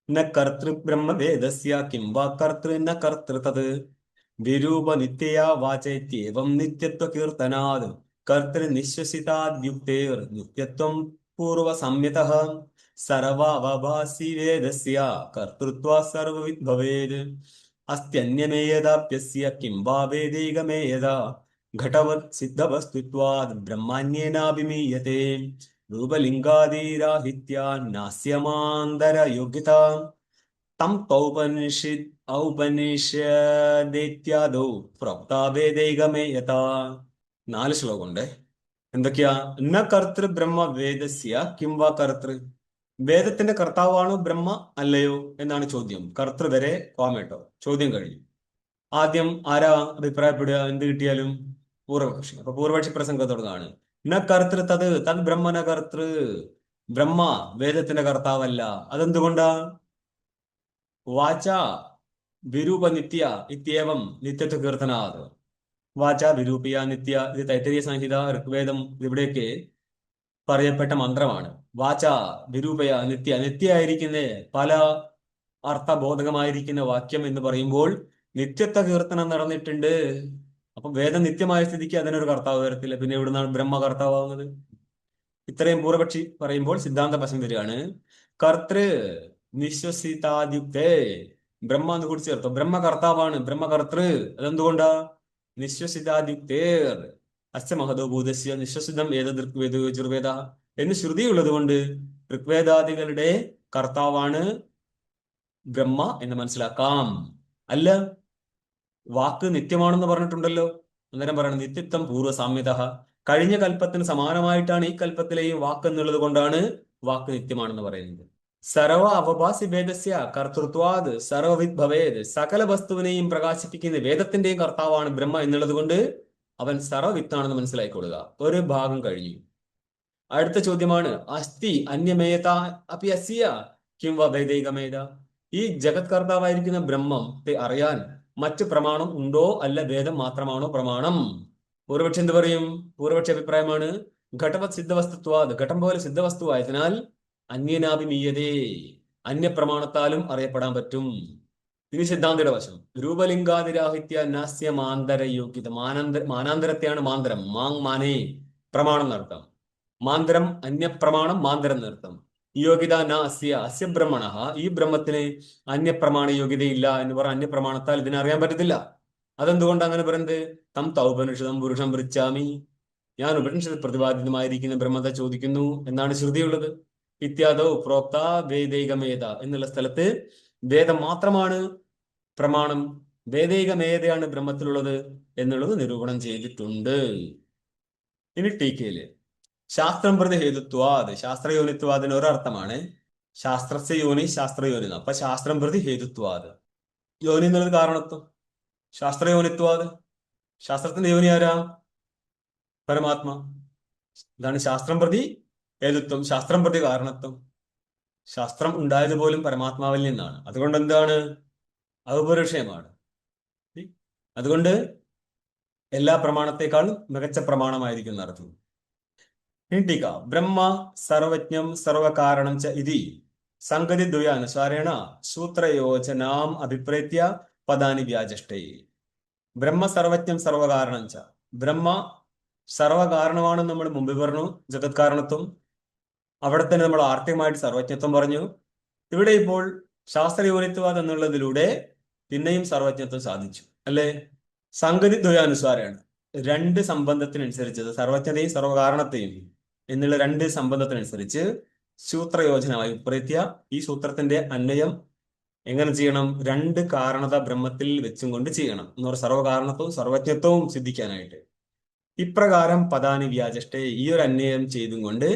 ന കർത്തൃ ബ്രഹ്മവേദസ്യ കിം വാ കർത്തൃ ന കർത്തൃ തത് വിരൂപ നിത്യയാ വാചേത്യേവം നിത്യത്വ കീർത്തനാത് കർത്തൃ നിശ്വസിതാദ്യുക്തേർ നിത്യത്വം പൂർവ സംയതഃ സർവവഭാസി വേദസ്യ കർത്തൃത്വ സർവവിദ് ഭവേത് അസ്ത്യന്യമേയതാപ്യസ്യ കിം വാ വേദൈകമേയത ഘടവത് സിദ്ധവസ്തുത്വാദ് ബ്രഹ്മാന്യേനാഭിമീയത്തെ രൂപലിംഗാദിരാഹിത്യ നാസ്യമാന്തരയോഗ്യത തം ഔപനിഷദേത്യാദോ പ്രോക്താവേദൈകമേയത. 4 ശ്ലോകമുണ്ട്. എന്തൊക്കെയാ? ന കർത്തൃ ബ്രഹ്മ വേദസ്യ കിം വാ കർത്തൃ. വേദത്തിന്റെ കർത്താവാണോ ബ്രഹ്മ അല്ലയോ എന്നാണ് ചോദ്യം. കർത്തൃ വരെ കോമേട്ടോ, ചോദ്യം കഴിഞ്ഞു. ആദ്യം ആരാ അഭിപ്രായപ്പെടുക? എന്ത് കിട്ടിയാലും പൂർവപക്ഷി. അപ്പൊ പൂർവപക്ഷി പ്രസംഗം തുടങ്ങാണ്. ന കർത്തൃ തത് തത് ബ്രഹ്മ ന കർത്തൃ. ബ്രഹ്മ വേദത്തിന്റെ കർത്താവല്ല. അതെന്തുകൊണ്ടാ? വാച വിരൂപ നിത്യ ഇത്യേവം നിത്യത്വ കീർത്തനാത്. വാച വിരൂപിയ നിത്യ. ഇത് തൈത്തരീയ സംഹിത, ഋഗ്വേദം, ഇവിടെയൊക്കെ പറയപ്പെട്ട മന്ത്രമാണ്. വാച വിരൂപയ നിത്യ. നിത്യയായിരിക്കുന്ന പല അർത്ഥബോധകമായിരിക്കുന്ന വാക്യം എന്ന് പറയുമ്പോൾ നിത്യത്വ കീർത്തനം നടന്നിട്ടുണ്ട്. അപ്പൊ വേദം നിത്യമായ സ്ഥിതിക്ക് അതിനൊരു കർത്താവ് വരത്തില്ല. പിന്നെ എവിടുന്നാണ് ബ്രഹ്മ കർത്താവുന്നത്? ഇത്രയും പൂർവപക്ഷി പറയുമ്പോൾ സിദ്ധാന്ത വശം വരികയാണ്. കർത്തൃ നിശ്വസിതാദ്യുക്തേ. ബ്രഹ്മ എന്ന് കൂടി ചേർത്തോ. ബ്രഹ്മ കർത്താവാണ്, ബ്രഹ്മ കർത്തൃ. അതെന്തുകൊണ്ടാ? നിശ്വസിതാദ്യുക്തേർ അസ്യ മഹതോ ഭൂതസ്യ നിശ്വസിതം ഏതദ് ഋഗ്വേദോ യജുർവേദ എന്ന് ശ്രുതിയുള്ളത് കൊണ്ട് ഋഗ്വേദാദികളുടെ കർത്താവാണ് ബ്രഹ്മ എന്ന് മനസ്സിലാക്കാം. അല്ല, വാക്ക് നിത്യമാണെന്ന് പറഞ്ഞിട്ടുണ്ടല്ലോ. അന്നേരം പറയണം നിത്യത്വം പൂർവ്വ സാമ്യത. കഴിഞ്ഞ കൽപ്പത്തിന് സമാനമായിട്ടാണ് ഈ കൽപ്പത്തിലെയും വാക്ക് എന്നുള്ളത് കൊണ്ടാണ് വാക്ക് നിത്യമാണെന്ന് പറയുന്നത്. സർവ അവഭാസി വേദസ്യ കർത്തൃത്വാത് സർവവിദ് ഭവേത്. സകല വസ്തുവിനെയും പ്രകാശിപ്പിക്കുന്ന വേദത്തിന്റെയും കർത്താവാണ് ബ്രഹ്മ എന്നുള്ളത് കൊണ്ട് അവൻ സർവവിത്താണെന്ന് മനസ്സിലായിക്കൊള്ളുക. ഒരു ഭാഗം കഴിഞ്ഞു. അടുത്ത ചോദ്യമാണ് അസ്തി അന്യമേയത അപി അസ്യ കിം വ വൈദൈകമേത. ഈ ജഗത് കർത്താവായിരിക്കുന്ന ബ്രഹ്മത്തെ അറിയാൻ മറ്റ് പ്രമാണം ഉണ്ടോ, അല്ല വേദം മാത്രമാണോ പ്രമാണം? പൂർവപക്ഷി എന്ത് പറയും? പൂർവപക്ഷ അഭിപ്രായമാണ് ഘടവത് സിദ്ധവസ്തുത്വാത്. ഘടം പോലെ സിദ്ധവസ്തുവായതിനാൽ അന്യനാഭിമീയതേ, അന്യപ്രമാണത്താലും അറിയപ്പെടാൻ പറ്റും. ഇനി സിദ്ധാന്തയുടെ വശം. രൂപലിംഗാതിരാഹിത്യ നാസ്യ മാന്തര യോഗ്യത. മാനാന്തരത്തെയാണ് മാന്തരം. മാങ് മാനേ പ്രമാണം നടത്താം. മാന്തരം അന്യപ്രമാണം, മാന്തരം നിർത്തം. യോഗ്യത ന അസ്യ അസ്യ ബ്രഹ്മണ. ഈ ബ്രഹ്മത്തിന് അന്യപ്രമാണ യോഗ്യതയില്ല എന്ന് പറഞ്ഞ അന്യപ്രമാണത്താൽ ഇതിനെ അറിയാൻ പറ്റത്തില്ല. അതെന്തുകൊണ്ട് അങ്ങനെ പറയുന്നത്? തം തൗപനിഷതം പുരുഷം വൃച്ചാമി. ഞാൻ ഉപനിഷത്ത് പ്രതിപാദിതമായിരിക്കുന്ന ബ്രഹ്മത്തെ ചോദിക്കുന്നു എന്നാണ് ശ്രുതിയുള്ളത്. ഇത്യാദോ പ്രോക്ത വേദൈകമേത എന്നുള്ള സ്ഥലത്ത് വേദം മാത്രമാണ് പ്രമാണം, വേദൈകമേതയാണ് ബ്രഹ്മത്തിലുള്ളത് എന്നുള്ളത് നിരൂപണം ചെയ്തിട്ടുണ്ട്. ഇനി ടീക്കയില് ശാസ്ത്രം പ്രതി ഹേതുത്വാദ്. ശാസ്ത്രയോനിത്വാദിന് ഒരർത്ഥമാണ്. ശാസ്ത്രസ്യ യോനി ശാസ്ത്രയോനി. അപ്പൊ ശാസ്ത്രം പ്രതി ഹേതുത്വാദ്. യോനി എന്നുള്ളത് കാരണത്വം. ശാസ്ത്രയോനിത്വാദ്. ശാസ്ത്രത്തിന്റെ യോനി ആരാ? പരമാത്മ. ഇതാണ് ശാസ്ത്രം പ്രതി ഹേതുത്വം, ശാസ്ത്രം പ്രതി കാരണത്വം. ശാസ്ത്രം ഉണ്ടായത് പോലും പരമാത്മാവിൽ നിന്നാണ്. അതുകൊണ്ട് എന്താണ്? അപൗരുഷയമാണ്. അതുകൊണ്ട് എല്ലാ പ്രമാണത്തെക്കാളും മികച്ച പ്രമാണമായിരിക്കും അർത്ഥം. ടീക ബ്രഹ്മ സർവജ്ഞം സർവകാരണം ച ഇതി സംഗതി ദ്വയാനുസാരേണ സൂത്രയോജനാം അഭിപ്രേത്യ പദാനി വ്യാജഷ്ടേ. ബ്രഹ്മ സർവജ്ഞം സർവകാരണം ച. ബ്രഹ്മ സർവകാരണമാണെന്ന് നമ്മൾ മുമ്പ് പറഞ്ഞു, ജഗത് കാരണത്വം. അവിടെ തന്നെ നമ്മൾ ആർട്ടികമായിട്ട് സർവജ്ഞത്വം പറഞ്ഞു. ഇവിടെ ഇപ്പോൾ ശാസ്ത്രയോനിത്വാദം എന്നുള്ളതിലൂടെ പിന്നെയും സർവജ്ഞത്വം സാധിച്ചു, അല്ലേ? സംഗതി ദ്വയാനുസാരാണ്. 2 സംബന്ധത്തിനനുസരിച്ചത്, സർവജ്ഞതയും സർവകാരണത്തെയും എന്നുള്ള 2 സംബന്ധത്തിനനുസരിച്ച് സൂത്രയോജനമായി പ്രത്യ. ഈ സൂത്രത്തിന്റെ അന്വയം എങ്ങനെ ചെയ്യണം? 2 കാരണത ബ്രഹ്മത്തിൽ വെച്ചും കൊണ്ട് ചെയ്യണം എന്ന് പറഞ്ഞാൽ സർവകാരണത്വവും സർവജ്ഞത്വവും സിദ്ധിക്കാനായിട്ട്. ഇപ്രകാരം പദാനി വ്യാജഷ്ടേ. ഈ ഒരു അന്വയം ചെയ്തും കൊണ്ട്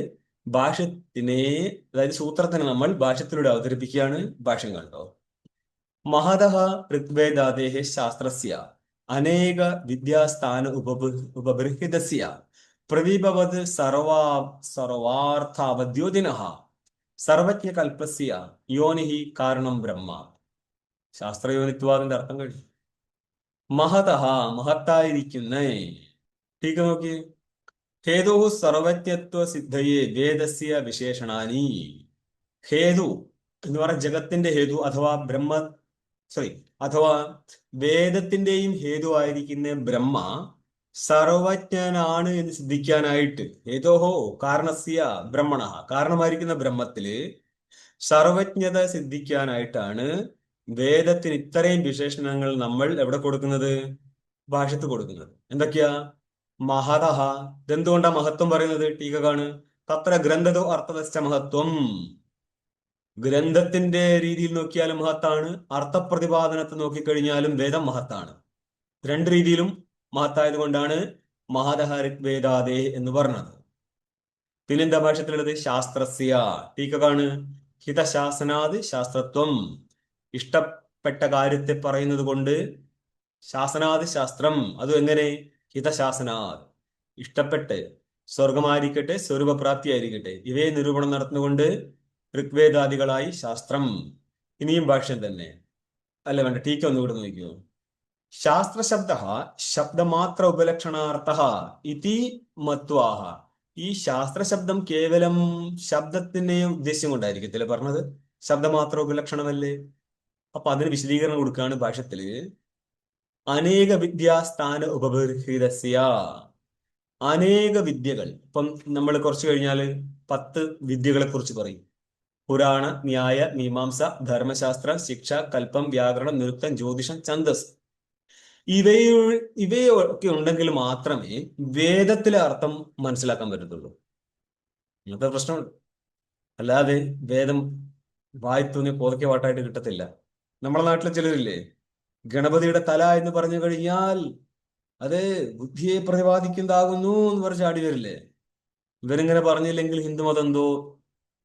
ഭാഷ്യത്തിനെ, അതായത് സൂത്രത്തിനെ നമ്മൾ ഭാഷ്യത്തിലൂടെ അവതരിപ്പിക്കുകയാണ്. ഭാഷ്യം കണ്ടോ? മഹതഃ ഋഗ്വേദാദേഹ ശാസ്ത്രസ്യ അനേക വിദ്യാസ്ഥാന ഉപബൃഹിതസ്യ പ്രദീപവത് സർവാർത്ഥാവദ്യോതിനഃ സർവജ്ഞകൽപ്പസ്യ യോനിഹി കാരണം ബ്രഹ്മ. ശാസ്ത്രയോനിത്വാദിന്റെ അർത്ഥം കഴിഞ്ഞു. മഹതഃ മഹത്തായിരിക്കുന്ന. ടീക്ക നോക്കി. ഹേതു സർവജ്ഞത്വ സിദ്ധയെ വേദസ്യ വിശേഷണാനി. ഹേതു എന്ന് പറഞ്ഞ ജഗത്തിന്റെ ഹേതു അഥവാ വേദത്തിന്റെയും ഹേതുവായിരിക്കുന്ന ബ്രഹ്മ സർവജ്ഞനാണ് എന്ന് സിദ്ധിക്കാനായിട്ട് ഹേതോഹോ കാരണസ്യ ബ്രഹ്മണ, കാരണമായിരിക്കുന്ന ബ്രഹ്മത്തില് സർവജ്ഞത സിദ്ധിക്കാനായിട്ടാണ് വേദത്തിന് ഇത്രയും വിശേഷണങ്ങൾ നമ്മൾ എവിടെ കൊടുക്കുന്നത്? ഭാഷ്യത്ത് കൊടുക്കുന്നത്. എന്തൊക്കെയാ? മഹതഃ. ഇതെന്തുകൊണ്ടാ മഹത്വം പറയുന്നത്? ടീക കാണു. തത്ര ഗ്രന്ഥതോ അർത്ഥതശ്ച മഹത്വം. ഗ്രന്ഥത്തിന്റെ രീതിയിൽ നോക്കിയാലും മഹത്താണ്, അർത്ഥപ്രതിപാദനത്തെ നോക്കിക്കഴിഞ്ഞാലും വേദം മഹത്താണ്. രണ്ട് രീതിയിലും മഹത്തായത് കൊണ്ടാണ് മഹതഃ ഋഗ്വേദാദേ എന്ന് പറഞ്ഞത്. പിന്നെന്താ ഭാഷ്യത്തിലുള്ളത്? ശാസ്ത്രസ്യ. ടീക കാണു. ഹിതശാസനാത് ശാസ്ത്രത്വം. ഇഷ്ടപ്പെട്ട കാര്യത്തെ പറയുന്നത് കൊണ്ട് ശാസനാത് ശാസ്ത്രം. അതും എങ്ങനെ? ഹിതശാസനാത്. ഇഷ്ടപ്പെട്ട്, സ്വർഗമായിരിക്കട്ടെ സ്വരൂപപ്രാപ്തി ആയിരിക്കട്ടെ, ഇവയെ നിരൂപണം നടത്തുന്നുകൊണ്ട് ഋഗ്വേദാദികളായി ശാസ്ത്രം. ഇനിയും ഭാഷ്യം തന്നെ. അല്ല വേണ്ട, ടീക്ക ഒന്നുകൂടെ നോക്കിയോ. ശാസ്ത്രശബ്ദ ശബ്ദമാത്ര ഉപലക്ഷണാർത്ഥ ഇതി മത്വാഹ. ഈ ശാസ്ത്രശബ്ദം കേവലം ശബ്ദത്തിനെ ഉദ്ദേശ്യം കൊണ്ടായിരിക്കത്തില്ല പറഞ്ഞത്? ശബ്ദമാത്ര ഉപലക്ഷണമല്ലേ? അപ്പൊ അതിന് വിശദീകരണം കൊടുക്കുകയാണ് ഭാഷ്യത്തില്. അനേക വിദ്യാസ്ഥാന ഉപബർഹിതസ്യ. അനേക വിദ്യകൾ. ഇപ്പം നമ്മൾ കുറച്ച് കഴിഞ്ഞാല് 10 വിദ്യകളെ കുറിച്ച് പറയും. പുരാണ, ന്യായ, മീമാംസ, ധർമ്മശാസ്ത്രം, ശിക്ഷ, കൽപ്പം, വ്യാകരണം, നിരുക്തം, ജ്യോതിഷം, ഛന്ദസ്. ഇവയൊക്കെ ഉണ്ടെങ്കിൽ മാത്രമേ വേദത്തിലെ അർത്ഥം മനസ്സിലാക്കാൻ പറ്റത്തുള്ളൂ. ഇന്നത്തെ പ്രശ്നമുണ്ട്. അല്ലാതെ വേദം വായിത്തൂന്നിയ പോതക്കെ വാട്ടായിട്ട് കിട്ടത്തില്ല. നമ്മുടെ നാട്ടിലെ ചിലരില്ലേ, ഗണപതിയുടെ തല എന്ന് പറഞ്ഞു കഴിഞ്ഞാൽ അത് ബുദ്ധിയെ പ്രതിപാദിക്കുന്നതാകുന്നു എന്ന് പറഞ്ഞ് ചാടി വരില്ലേ. ഇവരിങ്ങനെ പറഞ്ഞില്ലെങ്കിൽ ഹിന്ദുമതം എന്തോ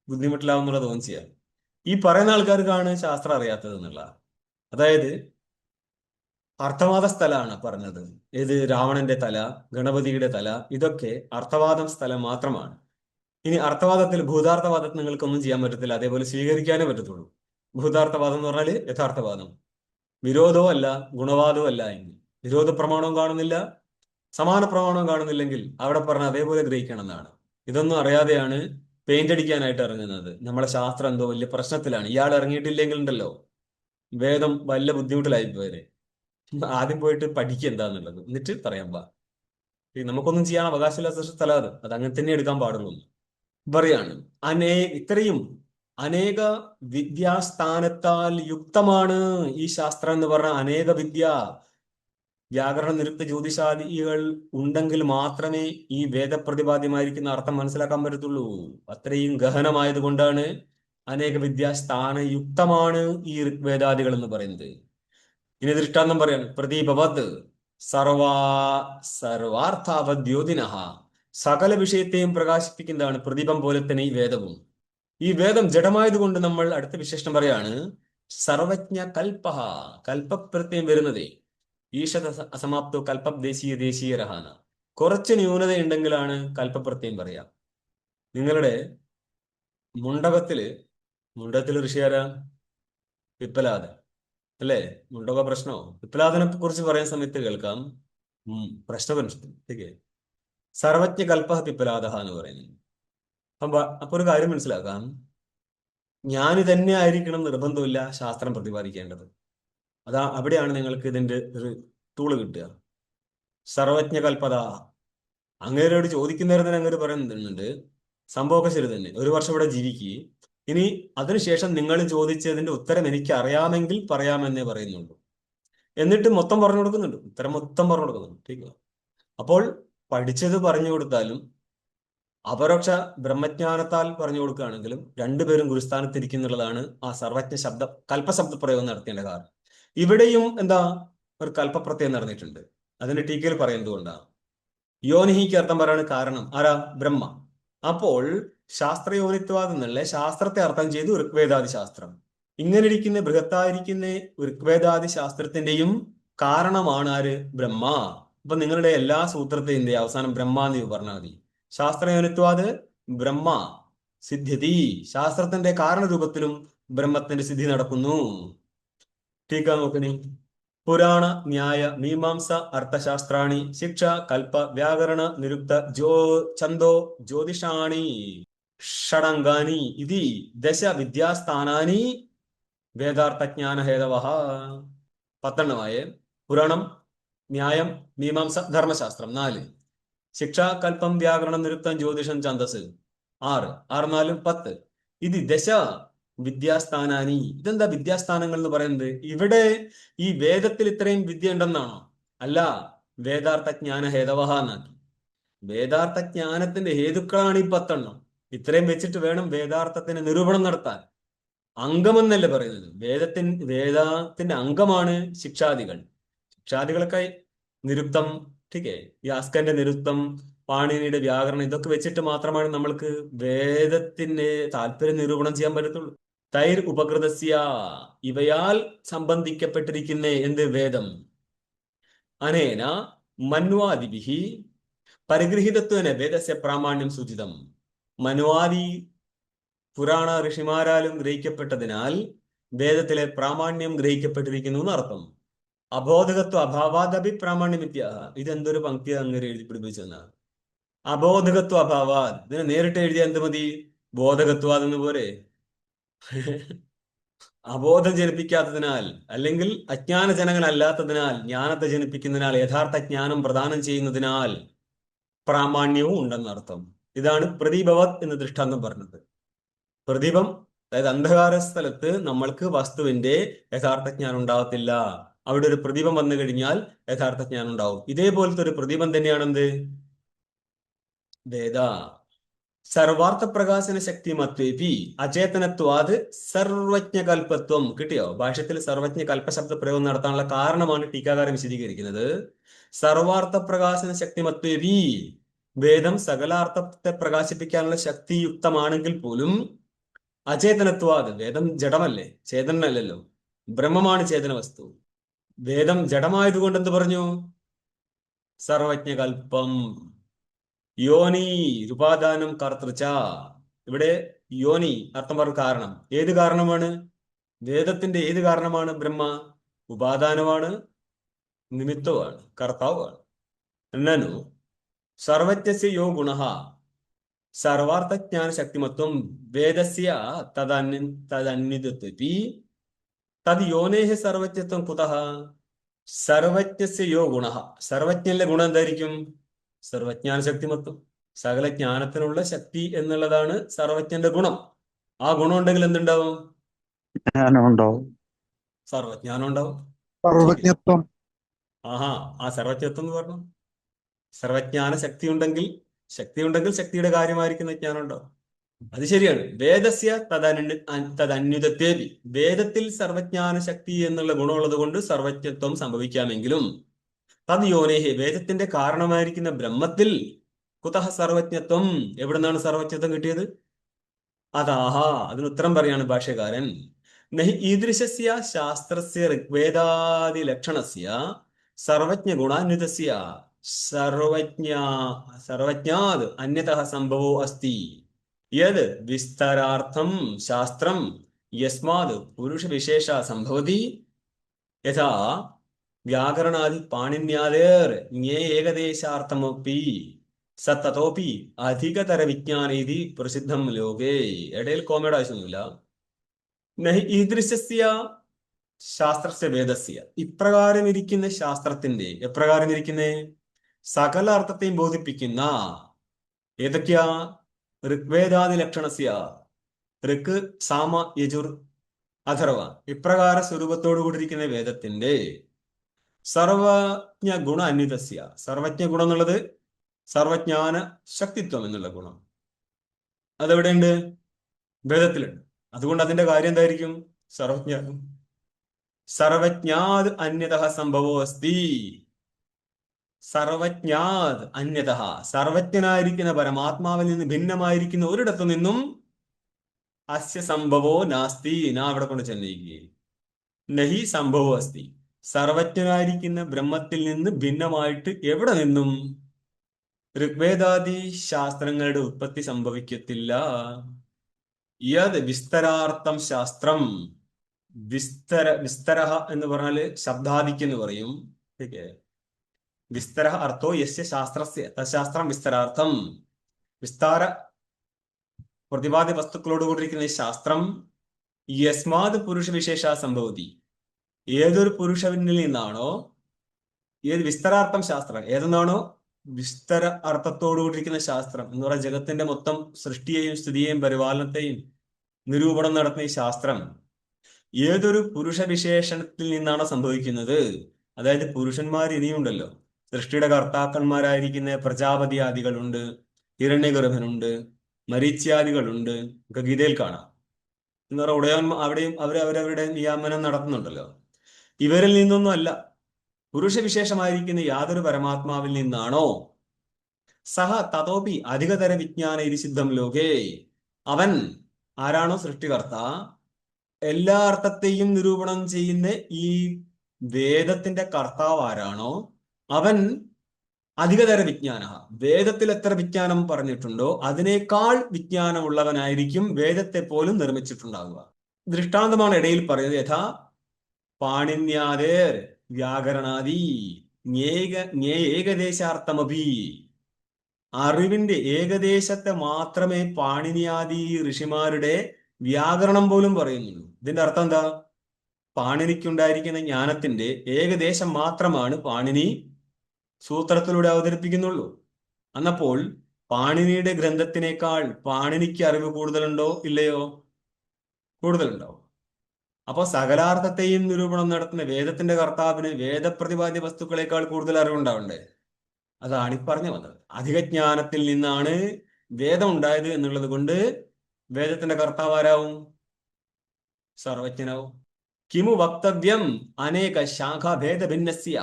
ബുദ്ധിമുട്ടിലാവുന്നുള്ള തോന്നിയ ഈ പറയുന്ന ആൾക്കാർക്കാണ് ശാസ്ത്രം അറിയാത്തത് എന്നുള്ള. അതായത് അർത്ഥവാദ സ്ഥലമാണ് പറഞ്ഞത്. ഏത്? രാവണന്റെ തല, ഗണപതിയുടെ തല, ഇതൊക്കെ അർത്ഥവാദം സ്ഥലം മാത്രമാണ്. ഇനി അർത്ഥവാദത്തിൽ ഭൂതാർത്ഥവാദത്തിൽ നിങ്ങൾക്കൊന്നും ചെയ്യാൻ പറ്റത്തില്ല, അതേപോലെ സ്വീകരിക്കാനേ പറ്റത്തുള്ളൂ. ഭൂതാർത്ഥവാദം എന്ന് പറഞ്ഞാൽ യഥാർത്ഥവാദം. വിരോധവും അല്ല, ഗുണവാദവും അല്ല. എങ്കിൽ വിരോധ പ്രമാണവും കാണുന്നില്ല, സമാന പ്രമാണവും കാണുന്നില്ലെങ്കിൽ അവിടെ പറഞ്ഞ അതേപോലെ ഗ്രഹിക്കണം എന്നാണ്. ഇതൊന്നും അറിയാതെയാണ് പെയിന്റ് അടിക്കാനായിട്ട് ഇറങ്ങുന്നത്. നമ്മളെ ശാസ്ത്രം എന്തോ വലിയ പ്രശ്നത്തിലാണ്. ഇയാൾ ഇറങ്ങിയിട്ടില്ലെങ്കിൽ ഉണ്ടല്ലോ വേദം വലിയ ബുദ്ധിമുട്ടിലായി പോയത്. ആദ്യം പോയിട്ട് പഠിക്കുക എന്താന്നുള്ളത്, എന്നിട്ട് പറയാൻ പാ. നമുക്കൊന്നും ചെയ്യാൻ അവകാശമില്ലാത്ത സ്ഥലം അത് അങ്ങനെ തന്നെ എടുക്കാൻ പാടുള്ളൂ. പറയാണ് ഇത്രയും അനേക വിദ്യാസ്ഥാനത്താൽ യുക്തമാണ് ഈ ശാസ്ത്രം എന്ന് പറഞ്ഞ അനേക വിദ്യ. വ്യാകരണ, നിരുക്ത, ജ്യോതിഷാദികൾ ഉണ്ടെങ്കിൽ മാത്രമേ ഈ വേദപ്രതിപാദ്യമായിരിക്കുന്ന അർത്ഥം മനസ്സിലാക്കാൻ പറ്റത്തുള്ളൂ. അത്രയും ഗഹനമായത് കൊണ്ടാണ് അനേക വിദ്യാസ്ഥാനയുക്തമാണ് ഈ ഋഗ്വേദാദികൾ എന്ന് പറയുന്നത്. ഇനി ദൃഷ്ടാന്തം പറയാണ്. പ്രദീപവത് സർവാർത്ഥാവദ്യോതിനഃ. സകല വിഷയത്തെയും പ്രകാശിപ്പിക്കുന്നതാണ് പ്രദീപം പോലെ തന്നെ ഈ വേദവും. ഈ വേദം ജഡമായതുകൊണ്ട് നമ്മൾ അടുത്ത വിശേഷണം പറയാണ് സർവജ്ഞ കൽപ്പഹ. കൽപ്പപ്രത്യം വരുന്നതേ ഈശത അസമാപ്തോ ദേശീയ രഹാന. കുറച്ച് ന്യൂനത ഉണ്ടെങ്കിലാണ് കൽപ്പപ്രത്യം പറയാം. നിങ്ങളുടെ മുണ്ടകത്തില് ഋഷിയാരാ? പിപ്പലാദൻ അല്ലേ? മുണ്ടക പ്രശ്നോ? പിപ്പലാദനെ കുറിച്ച് പറയുന്ന സമയത്ത് കേൾക്കാം പ്രശ്നപരിഷ്ഠിക്ക് സർവജ്ഞ കൽപ്പഹ പിപ്പലാദഹ എന്ന് പറയുന്നത്. അപ്പൊ ഒരു കാര്യം മനസ്സിലാക്കാം, ജ്ഞാനി തന്നെ ആയിരിക്കണം നിർബന്ധമില്ല ശാസ്ത്രം പ്രതിപാദിക്കേണ്ടത്. അവിടെയാണ് നിങ്ങൾക്ക് ഇതിന്റെ ഒരു ടൂള് കിട്ടുക. സർവജ്ഞ കൽപ്പത. അങ്ങേരോട് ചോദിക്കുന്നേരം അങ്ങേര് പറയുന്നുണ്ട് സംഭവമൊക്കെ ശരി തന്നെ, 1 വർഷം ഇവിടെ ജീവിക്കുക, ഇനി അതിനുശേഷം നിങ്ങൾ ചോദിച്ചതിന്റെ ഉത്തരം എനിക്ക് അറിയാമെങ്കിൽ പറയാമെന്നേ പറയുന്നുള്ളൂ. എന്നിട്ട് മൊത്തം പറഞ്ഞു കൊടുക്കുന്നുണ്ട്, ഉത്തരം മൊത്തം പറഞ്ഞു കൊടുക്കുന്നുണ്ട്. ठीक. അപ്പോൾ പഠിച്ചത് പറഞ്ഞു കൊടുത്താലും അപരോക്ഷ ബ്രഹ്മജ്ഞാനത്താൽ പറഞ്ഞു കൊടുക്കുകയാണെങ്കിലും രണ്ടുപേരും ഗുരുസ്ഥാനത്തിരിക്കുന്നുള്ളതാണ് ആ സർവജ്ഞ കൽപ്പശബ്ദ പ്രയോഗം നടത്തേണ്ട കാരണം. ഇവിടെയും എന്താ ഒരു കൽപ്പപ്രത്യയം നടന്നിട്ടുണ്ട്. അതിന്റെ ടീക്കയിൽ പറയുന്നത് കൊണ്ടാണ് യോനിഹിക്ക് അർത്ഥം പറയാണ് കാരണം ആരാ? ബ്രഹ്മ. അപ്പോൾ ശാസ്ത്രയോനിത്വാദം എന്നല്ലേ ശാസ്ത്രത്തെ അർത്ഥം ചെയ്തു ഋഗ്വേദാദി ശാസ്ത്രം. ഇങ്ങനെ ഇരിക്കുന്ന ബൃഹത്തായിരിക്കുന്ന ഋഗ്വേദാദി ശാസ്ത്രത്തിന്റെയും കാരണമാണ് ആര്? ബ്രഹ്മ. അപ്പൊ നിങ്ങളുടെ എല്ലാ സൂത്രത്തിന്റെ അവസാനം ബ്രഹ്മ എന്ന് പറഞ്ഞാൽ മതി. ശാസ്ത്രയോനിത്വാത് ബ്രഹ്മ സിദ്ധ്യതി. ശാസ്ത്രത്തിന്റെ കാരണരൂപത്തിലും ബ്രഹ്മത്തിന്റെ സിദ്ധി നടക്കുന്നു. ടീക്ക നോക്കണി. പുരാണ, ന്യായ, മീമാംസ, അർത്ഥശാസ്ത്രാണി, ശിക്ഷ, കൽപ്പ, വ്യാകരണ, നിരുക്ത, ഛന്ദോ, ജ്യോതിഷാണി, ഷഡംഗാനി ഇതി 10 വിദ്യാസ്ഥാനാനി വേദാർത്ഥജ്ഞാന ഹേതവഃ. 10 പുരാണം, ന്യായം, മീമാംസ, ധർമ്മശാസ്ത്രം 4, ശിക്ഷ, കൽപ്പം, വ്യാകരണം, നിരുക്തം, ജ്യോതിഷം, ഛന്ദസ് 6, 6 4 10. ഇത് 10 വിദ്യാസ്ഥാനാനി. ഇതെന്താ വിദ്യാസ്ഥാനങ്ങൾ എന്ന് പറയുന്നത്? ഇവിടെ ഈ വേദത്തിൽ ഇത്രയും വിദ്യ ഉണ്ടെന്നാണോ? അല്ല, വേദാർത്ഥ ജ്ഞാന ഹേതവഹ എന്നാക്കി. വേദാർത്ഥ ജ്ഞാനത്തിന്റെ ഹേതുക്കളാണ് ഈ 10 ഇത്രയും വെച്ചിട്ട് വേണം വേദാർത്ഥത്തിന് നിരൂപണം നടത്താൻ. അംഗമെന്നല്ലേ പറയുന്നത്. വേദത്തിന്റെ അംഗമാണ് ശിക്ഷാദികൾ. ശിക്ഷാദികളൊക്കെ നിരുക്തം, ടീക്കേ, യാസ്കന്റെ നിരുക്തം, പാണിനിയുടെ വ്യാകരണം, ഇതൊക്കെ വെച്ചിട്ട് മാത്രമാണ് നമ്മൾക്ക് വേദത്തിന്റെ താല്പര്യ നിരൂപണം ചെയ്യാൻ പറ്റത്തുള്ളൂ. തൈർ ഉപകൃതസ്യ, ഇവയാൽ സംബന്ധിക്കപ്പെട്ടിരിക്കുന്ന എന്ത് വേദം. അനേന മന്വാദിഭിഹി പരിഗൃഹീതത്വേന വേദസ്യ പ്രാമാണ്യം സൂചിതം. മനുവാദി പുരാണ ഋഷിമാരാലും ഗ്രഹിക്കപ്പെട്ടതിനാൽ വേദത്തിലെ പ്രാമാണ്യം ഗ്രഹിക്കപ്പെട്ടിരിക്കുന്നു എന്നർത്ഥം. അബോധകത്വ അഭാവാദപി പ്രാമാണ്യമിത്യ. ഇതെന്തൊരു പങ്ക്തി അങ്ങനെ എഴുതി പിടിപ്പിച്ചെന്നാണ്. അബോധകത്വ അഭാവാദ്, ഇതിനെ നേരിട്ട് എഴുതിയ എന്ത് മതി? ബോധകത്വാതെന്ന് പോരെ. അബോധം ജനിപ്പിക്കാത്തതിനാൽ, അല്ലെങ്കിൽ അജ്ഞാനജനകനല്ലാത്തതിനാൽ, ജ്ഞാനത്തെ ജനിപ്പിക്കുന്നതിനാൽ, യഥാർത്ഥ ജ്ഞാനം പ്രദാനം ചെയ്യുന്നതിനാൽ പ്രാമാണ്യവും ഉണ്ടെന്നർത്ഥം. ഇതാണ് പ്രദീപവത് എന്ന് ദൃഷ്ടാന്തം പറഞ്ഞത്. പ്രദീപം, അതായത് അന്ധകാര സ്ഥലത്ത് നമ്മൾക്ക് വസ്തുവിന്റെ യഥാർത്ഥ ജ്ഞാനം ഉണ്ടാവത്തില്ല. അവിടെ ഒരു പ്രദീപം വന്നു കഴിഞ്ഞാൽ യഥാർത്ഥ ജ്ഞാനം ഉണ്ടാവും. ഇതേപോലത്തെ ഒരു പ്രദീപം തന്നെയാണെന്ത്? വേദ. സർവാർത്ഥ പ്രകാശന ശക്തി മത്വേപി അചേതനത്വാത് സർവജ്ഞകൽപത്വം. കിട്ടിയോ? ഭാഷ്യത്തിൽ സർവജ്ഞ കൽപ്പശബ്ദ പ്രയോഗം നടത്താനുള്ള കാരണമാണ് ടീക്കാകാരൻ വിശദീകരിക്കുന്നത്. സർവാർത്ഥ പ്രകാശന ശക്തി മത്വേപി, വേദം സകലാർത്ഥത്തെ പ്രകാശിപ്പിക്കാനുള്ള ശക്തിയുക്തമാണെങ്കിൽ പോലും അചേതനത്വാത്, വേദം ജഡമല്ലേ, ചേതനല്ലല്ലോ. ബ്രഹ്മമാണ് ചേതന വസ്തു. വേദം ജഡമായതുകൊണ്ട് എന്ത് പറഞ്ഞു? സർവജ്ഞകൽപ്പം. യോനി ഉപാദാനം കർത്തൃച്ച. ഇവിടെ യോനി അർത്ഥം പറഞ്ഞ കാരണം. ഏത് കാരണമാണ്? വേദത്തിന്റെ ഏത് കാരണമാണ്? ബ്രഹ്മ. ഉപാദാനമാണ്, നിമിത്തമാണ്, കർത്താവാണ്. നനു സർവജ്ഞസ്യ യോ ഗുണഃ സർവാർത്ഥജ്ഞാന ശക്തിമത്വം വേദസ്യ തദന്യത്വപി തദ് യോനേഹ സർവജ്ഞത്വം കുതഃ. സർവജ്ഞസ്യ യോ ഗുണഃ, സർവജ്ഞന്റെ ഗുണം എന്തായിരിക്കും? സർവജ്ഞാന ശക്തിമത്വം. സകല ജ്ഞാനത്തിനുള്ള ശക്തി എന്നുള്ളതാണ് സർവജ്ഞന്റെ ഗുണം. ആ ഗുണം ഉണ്ടെങ്കിൽ എന്തുണ്ടാവും? ജ്ഞാനം ഉണ്ടാവും. സർവജ്ഞാനം ഉണ്ടാവും. സർവജ്ഞത്വം. ആഹാ, ആ സർവജ്ഞത്വം എന്ന് പറഞ്ഞു. സർവജ്ഞാന ശക്തി ഉണ്ടെങ്കിൽ ശക്തിയുടെ കാര്യമായിരിക്കുന്ന ജ്ഞാനം ഉണ്ടാവും. അത് ശരിയാണ്. വേദസ്യ തദന്യുതത്വേപി, വേദത്തിൽ സർവജ്ഞാന ശക്തി എന്നുള്ള ഗുണമുള്ളത് കൊണ്ട് സർവജ്ഞത്വം സംഭവിക്കാമെങ്കിലും തദ് യോനേഹി, വേദത്തിന്റെ കാരണമായിരിക്കുന്ന ബ്രഹ്മത്തിൽ കുതഃ സർവജ്ഞത്വം, എവിടുന്നാണ് സർവജ്ഞത്വം കിട്ടിയത്? അതാഹാ, അതിന് ഉത്തരം പറയാണ് ഭാഷ്യകാരൻ. നഹി ഈദൃശസ്യ ശാസ്ത്രസ്യ ഋഗ്വേദാദി ലക്ഷണസ്യ സർവജ്ഞ ഗുണാന്വിതസ്യ സർവജ്ഞാത് അന്യതഃ സംഭവോ അസ്തി യത് വിസ്തരാർത്ഥം ശാസ്ത്രം യസ്മാത് പുരുഷവിശേഷ സംഭവതി യഥാ വ്യാകരണാദി പാണിന്യാദേർ ജ്ഞേ ഏകദേശാർത്ഥമപി സത്തതോപി അധികതര വിജ്ഞാനീതി പ്രസിദ്ധം ലോകേ. ഇടയിൽ കോമയുടെ ആവശ്യമൊന്നുമില്ല. നഹി ഈദൃശസ്യ ശാസ്ത്രസ്യ വേദസ്യ, ഇപ്രകാരം ഇരിക്കുന്ന ശാസ്ത്രത്തിന്റെ, എപ്രകാരം ഇരിക്കുന്ന സകല അർത്ഥത്തെയും ബോധിപ്പിക്കുന്ന ഏതൊക്കെയാ? ഋഗ്വേദാദി ലക്ഷണസ്യ, ഋക്ക് സാമ യജുർ അഥർവ, ഇപ്രകാര സ്വരൂപത്തോടു കൂടിയിരിക്കുന്ന വേദത്തിന്റെ സർവജ്ഞ ഗുണ അന്വിതസ്യ, സർവജ്ഞ ഗുണം എന്നുള്ളത് സർവജ്ഞാന ശക്തിത്വം എന്നുള്ള ഗുണം അതെവിടെയുണ്ട്? വേദത്തിലുണ്ട്. അതുകൊണ്ട് അതിന്റെ കാര്യം എന്തായിരിക്കും? സർവജ്ഞാത് അന്യതഃ സംഭവോ അസ്തി. സർവജ്ഞാത് അന്യതഃ, സർവജ്ഞനായിരിക്കുന്ന പരമാത്മാവിൽ നിന്ന് ഭിന്നമായിരിക്കുന്ന ഒരിടത്തു നിന്നും അസ്യ സംഭവോ നാസ്തി, അവിടെ കൊണ്ട് ചെന്നൈകി നഹി സംഭവോ അസ്തി, സർവജ്ഞനായിരിക്കുന്ന ബ്രഹ്മത്തിൽ നിന്ന് ഭിന്നമായിട്ട് എവിടെ നിന്നും ഋഗ്വേദാദി ശാസ്ത്രങ്ങളുടെ ഉത്പത്തി സംഭവിക്കത്തില്ല. യത് വിസ്തരാർത്ഥം ശാസ്ത്രം, വിസ്തര എന്ന് പറഞ്ഞാല് ശബ്ദാദിക്ക് എന്ന് പറയും. വിസ്തര അർത്ഥോ യസ്യ ശാസ്ത്രസ്യ തശാസ്ത്രം വിസ്തരാർത്ഥം. വിസ്താര പ്രതിപാദ്യ വസ്തുക്കളോട് കൂടിയിരിക്കുന്ന ഈ ശാസ്ത്രം യസ്മാത് പുരുഷവിശേഷ സംഭവതി, ഏതൊരു പുരുഷനിൽ നിന്നാണോ, ഏത് വിസ്തരാർത്ഥം ശാസ്ത്രം ഏതെന്നാണോ വിസ്തര അർത്ഥത്തോടു കൂടിയിരിക്കുന്ന ശാസ്ത്രം എന്ന് പറഞ്ഞാൽ ജഗത്തിന്റെ മൊത്തം സൃഷ്ടിയെയും സ്ഥിതിയെയും പരിപാലനത്തെയും നിരൂപണം നടത്തുന്ന ഈ ശാസ്ത്രം ഏതൊരു പുരുഷ വിശേഷണത്തിൽ നിന്നാണ് സംഭവിക്കുന്നത്? അതായത് പുരുഷന്മാർ ഇനിയുണ്ടല്ലോ, സൃഷ്ടിയുടെ കർത്താക്കന്മാരായിരിക്കുന്ന പ്രജാപതിയാദികളുണ്ട്, ഹിരണ്യഗർഭനുണ്ട്, മരീച്യാദികളുണ്ട്, ഒക്കെ ഗീതയിൽ കാണാം. എന്ന് പറഞ്ഞാൽ ഉടയവന്മാർ അവിടെയും അവരവരുടെ നിയാമനം നടത്തുന്നുണ്ടല്ലോ. ഇവരിൽ നിന്നൊന്നും അല്ല, പുരുഷവിശേഷമായിരിക്കുന്ന യാതൊരു പരമാത്മാവിൽ നിന്നാണോ സഹ തതോപി അധികതര വിജ്ഞാന ഇരിസിദ്ധം ലോകേ, അവൻ ആരാണോ സൃഷ്ടികർത്ത, എല്ലാ അർത്ഥത്തെയും നിരൂപണം ചെയ്യുന്ന ഈ വേദത്തിന്റെ കർത്താവ് ആരാണോ അവൻ അധികതര വിജ്ഞാന, വേദത്തിൽ എത്ര വിജ്ഞാനം പറഞ്ഞിട്ടുണ്ടോ അതിനേക്കാൾ വിജ്ഞാനമുള്ളവനായിരിക്കും വേദത്തെ പോലും നിർമ്മിച്ചിട്ടുണ്ടാകുക. ദൃഷ്ടാന്തമാണ് ഇടയിൽ പറയുന്നത്. യഥാ പാണിന്യാദേർ വ്യാകരണാദി ഏകദേശാർത്ഥമഭി, അറിവിന്റെ ഏകദേശത്തെ മാത്രമേ പാണിനിയാദി ഋഷിമാരുടെ വ്യാകരണം പോലും പറയുന്നുള്ളൂ. ഇതിന്റെ അർത്ഥം എന്താ? പാണിനിക്കുണ്ടായിരിക്കുന്ന ജ്ഞാനത്തിന്റെ ഏകദേശം മാത്രമാണ് പാണിനി സൂത്രത്തിലൂടെ അവതരിപ്പിക്കുന്നുള്ളൂ. അന്നപ്പോൾ പാണിനിയുടെ ഗ്രന്ഥത്തിനേക്കാൾ പാണിനിക്ക് അറിവ് കൂടുതലുണ്ടോ ഇല്ലയോ? കൂടുതലുണ്ടോ? അപ്പൊ സകലാർത്ഥത്തെയും നിരൂപണം നടത്തുന്ന വേദത്തിന്റെ കർത്താവിന് വേദപ്രതിപാദ്യ വസ്തുക്കളെക്കാൾ കൂടുതൽ അറിവുണ്ടാവണ്ടേ? അതാണ് ഈ പറഞ്ഞു വന്നത്. അധികജ്ഞാനത്തിൽ നിന്നാണ് വേദം ഉണ്ടായത് എന്നുള്ളത് കൊണ്ട് വേദത്തിന്റെ കർത്താവ് ആരാവും? സർവജ്ഞനാവും. കിമു വക്തവ്യം അനേക ശാഖാഭേദ ഭിന്നസ്യ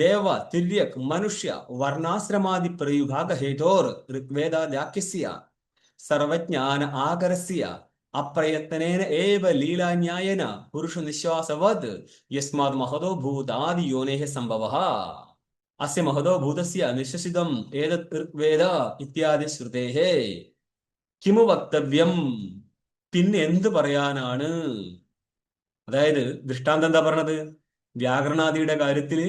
ദേവ തിര്യക് മനുഷ്യ വർണ്ണാശ്രമാദി പ്രയുഭാഗ ഹേതോർ ഋഗ്വേദാദ്യാഖ്യസ്യ സർവജ്ഞാന ആകരസ്യ അപ്രയത്നേന ഏവ ലീലാന്യായേന പുരുഷ നിശ്വാസവത് യസ്മാത് മഹതോ ഭൂതാദി യോനേഹ സംഭവഃ അസ്യ മഹതോ ഭൂതസ്യ നിശ്വസിതം ഏതത് ഋഗ്വേദ ഇത്യാദി ശ്രുതേഹേ. കിമു വക്തവ്യം, പിന്നെ എന്ത് പറയാനാണ്? അതായത് ദൃഷ്ടാന്തം എന്താ പറഞ്ഞത്? വ്യാകരണാദിയുടെ കാര്യത്തില്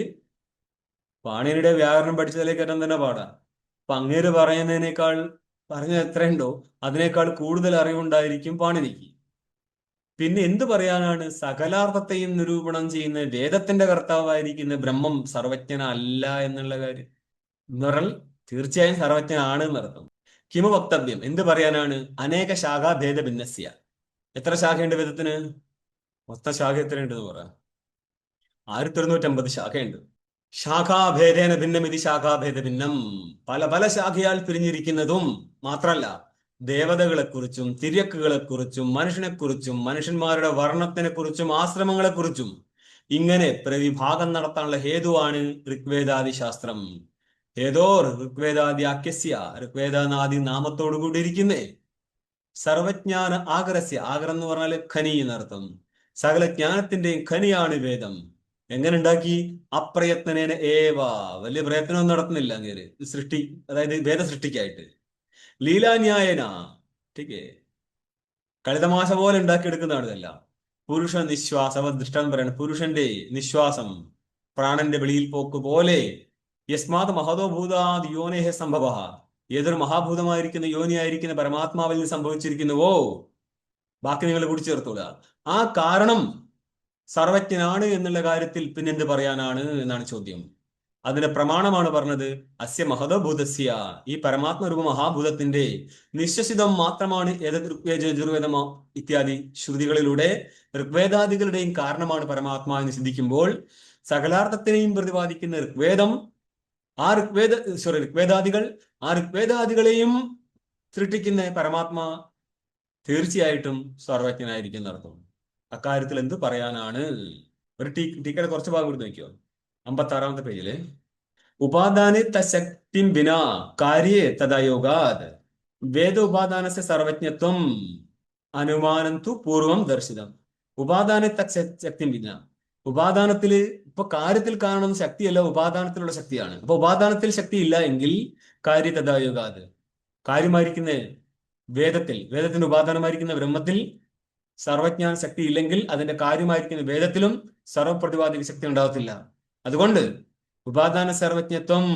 പാണിനിയുടെ വ്യാകരണം പഠിച്ചതിലേക്ക് എല്ലാം തന്നെ പാടാം. അപ്പൊ അങ്ങേര് പറയുന്നതിനേക്കാൾ പറഞ്ഞത് എത്രയുണ്ടോ അതിനേക്കാൾ കൂടുതൽ അറിവുണ്ടായിരിക്കും പാണിനിക്ക്. പിന്നെ എന്ത് പറയാനാണ്? സകലാർത്ഥത്തെയും നിരൂപണം ചെയ്യുന്ന വേദത്തിന്റെ കർത്താവായിരിക്കുന്ന ബ്രഹ്മം സർവജ്ഞനല്ല എന്നുള്ള കാര്യം എന്ന് പറഞ്ഞാൽ തീർച്ചയായും സർവജ്ഞനാണ് എന്നർത്ഥം. കിമു വക്തവ്യം, എന്ത് പറയാനാണ്? അനേക ശാഖാഭേദ ഭിന്നസ്യ, എത്ര ശാഖയുണ്ട് വേദത്തിന്? മൊത്തം ശാഖ എത്രയുണ്ടെന്ന് പറയാം? 1150 ശാഖയുണ്ട്. ശാഖാഭേദേന ഭിന്നമിതി ശാഖാഭേദ ഭിന്നം, പല പല ശാഖയാൽ പിരിഞ്ഞിരിക്കുന്നതും മാത്രല്ല ദേവതകളെക്കുറിച്ചും തിര്യക്കുകളെക്കുറിച്ചും മനുഷ്യനെക്കുറിച്ചും മനുഷ്യന്മാരുടെ വർണ്ണത്തിനെ കുറിച്ചും ആശ്രമങ്ങളെക്കുറിച്ചും ഇങ്ങനെ പ്രവിഭാഗം നടത്താനുള്ള ഹേതുവാണ് ഋഗ്വേദാദി ശാസ്ത്രം. ഹേതോർ ഋഗ്വേദാദി ആഖ്യസ്യ, ഋഗ്വേദാദി നാമത്തോടു കൂടിയിരിക്കുന്നേ. സർവജ്ഞാന ആകരസ്യ, ആകരം എന്ന് പറഞ്ഞാൽ ഖനി എന്നർത്ഥം. സകല ജ്ഞാനത്തിന്റെയും ഖനിയാണ് വേദം. എങ്ങനെ ഉണ്ടാക്കി? അപ്രയത്നേന ഏവ, വലിയ പ്രയത്നമൊന്നും നടത്തുന്നില്ല അങ്ങേര് സൃഷ്ടി, അതായത് വേദ സൃഷ്ടിക്കായിട്ട്. ലീലാന്യായന, ടീക്കേ, കളിതമാശ പോലെ ഉണ്ടാക്കിയെടുക്കുന്നതാണ് ഇതെല്ലാം. പുരുഷ നിശ്വാസം, ദൃഷ്ടാന്തം പറയാണ്, പുരുഷന്റെ നിശ്വാസം പ്രാണന്റെ വെളിയിൽ പോക്ക് പോലെ യസ്മാത് മഹതോ ഭൂതാദ് യോനേഹ സംഭവ, ഏതൊരു മഹാഭൂതമായിരിക്കുന്ന യോനിയായിരിക്കുന്ന പരമാത്മാവിൽ നിന്ന് സംഭവിച്ചിരിക്കുന്നുവോ, ബാക്കി നിങ്ങൾ കൂടി ചേർത്തോളുക. ആ കാരണം സർവജ്ഞനാണ് എന്നുള്ള കാര്യത്തിൽ പിന്നെന്ത് പറയാനാണ് എന്നാണ് ചോദ്യം. അതിന്റെ പ്രമാണമാണ് പറഞ്ഞത് അസ്യ മഹതോ ഭൂതസ്യ, ഈ പരമാത്മരൂപ മഹാഭൂതത്തിന്റെ നിശ്വസിതം മാത്രമാണ് യജുർവേദം ഇത്യാദി ശ്രുതികളിലൂടെ ഋഗ്വേദാദികളുടെയും കാരണമാണ് പരമാത്മാവിനെ ചിന്തിക്കുമ്പോൾ സകലാർത്ഥത്തിനെയും പ്രതിപാദിക്കുന്ന ഋഗ്വേദം, ഋഗ്വേദാദികൾ, ആ ഋഗ്വേദാദികളെയും സൃഷ്ടിക്കുന്ന പരമാത്മാ തീർച്ചയായിട്ടും സർവജ്ഞനായിരിക്കും എന്നർത്ഥം. അക്കാര്യത്തിൽ എന്ത് പറയാനാണ്? ഒരു ടീക്കയുടെ കുറച്ച് ഭാഗം കൂടി നോക്കിയോ, 56-ാമത്തെ പേജില്. ഉപാദാനെ തശക്തിം വിനാ കാര്യേ തദായോഗാത് വേദ ഉപാദാനസ്യ സർവജ്ഞത്വം അനുമാനം തു പൂർവം ദർശിതം. ഉപാദാനെ തശക്തിം വിനാ, ഉപാദാനത്തില് ഇപ്പൊ കാര്യത്തിൽ കാണുന്ന ശക്തിയല്ല, ഉപാദാനത്തിലുള്ള ശക്തിയാണ്. അപ്പൊ ഉപാദാനത്തിൽ ശക്തി ഇല്ല എങ്കിൽ കാര്യ തദായോഗാത്, കാര്യമായിരിക്കുന്ന വേദത്തിന്റെ ഉപാദാനമായിരിക്കുന്ന ബ്രഹ്മത്തിൽ സർവജ്ഞാന ശക്തി ഇല്ലെങ്കിൽ അതിന്റെ കാര്യമായിരിക്കുന്ന വേദത്തിലും സർവപ്രതിപാദിക ശക്തി ഉണ്ടാകത്തില്ല. അതുകൊണ്ട് ഉപാദാന സർവജ്ഞത്വം,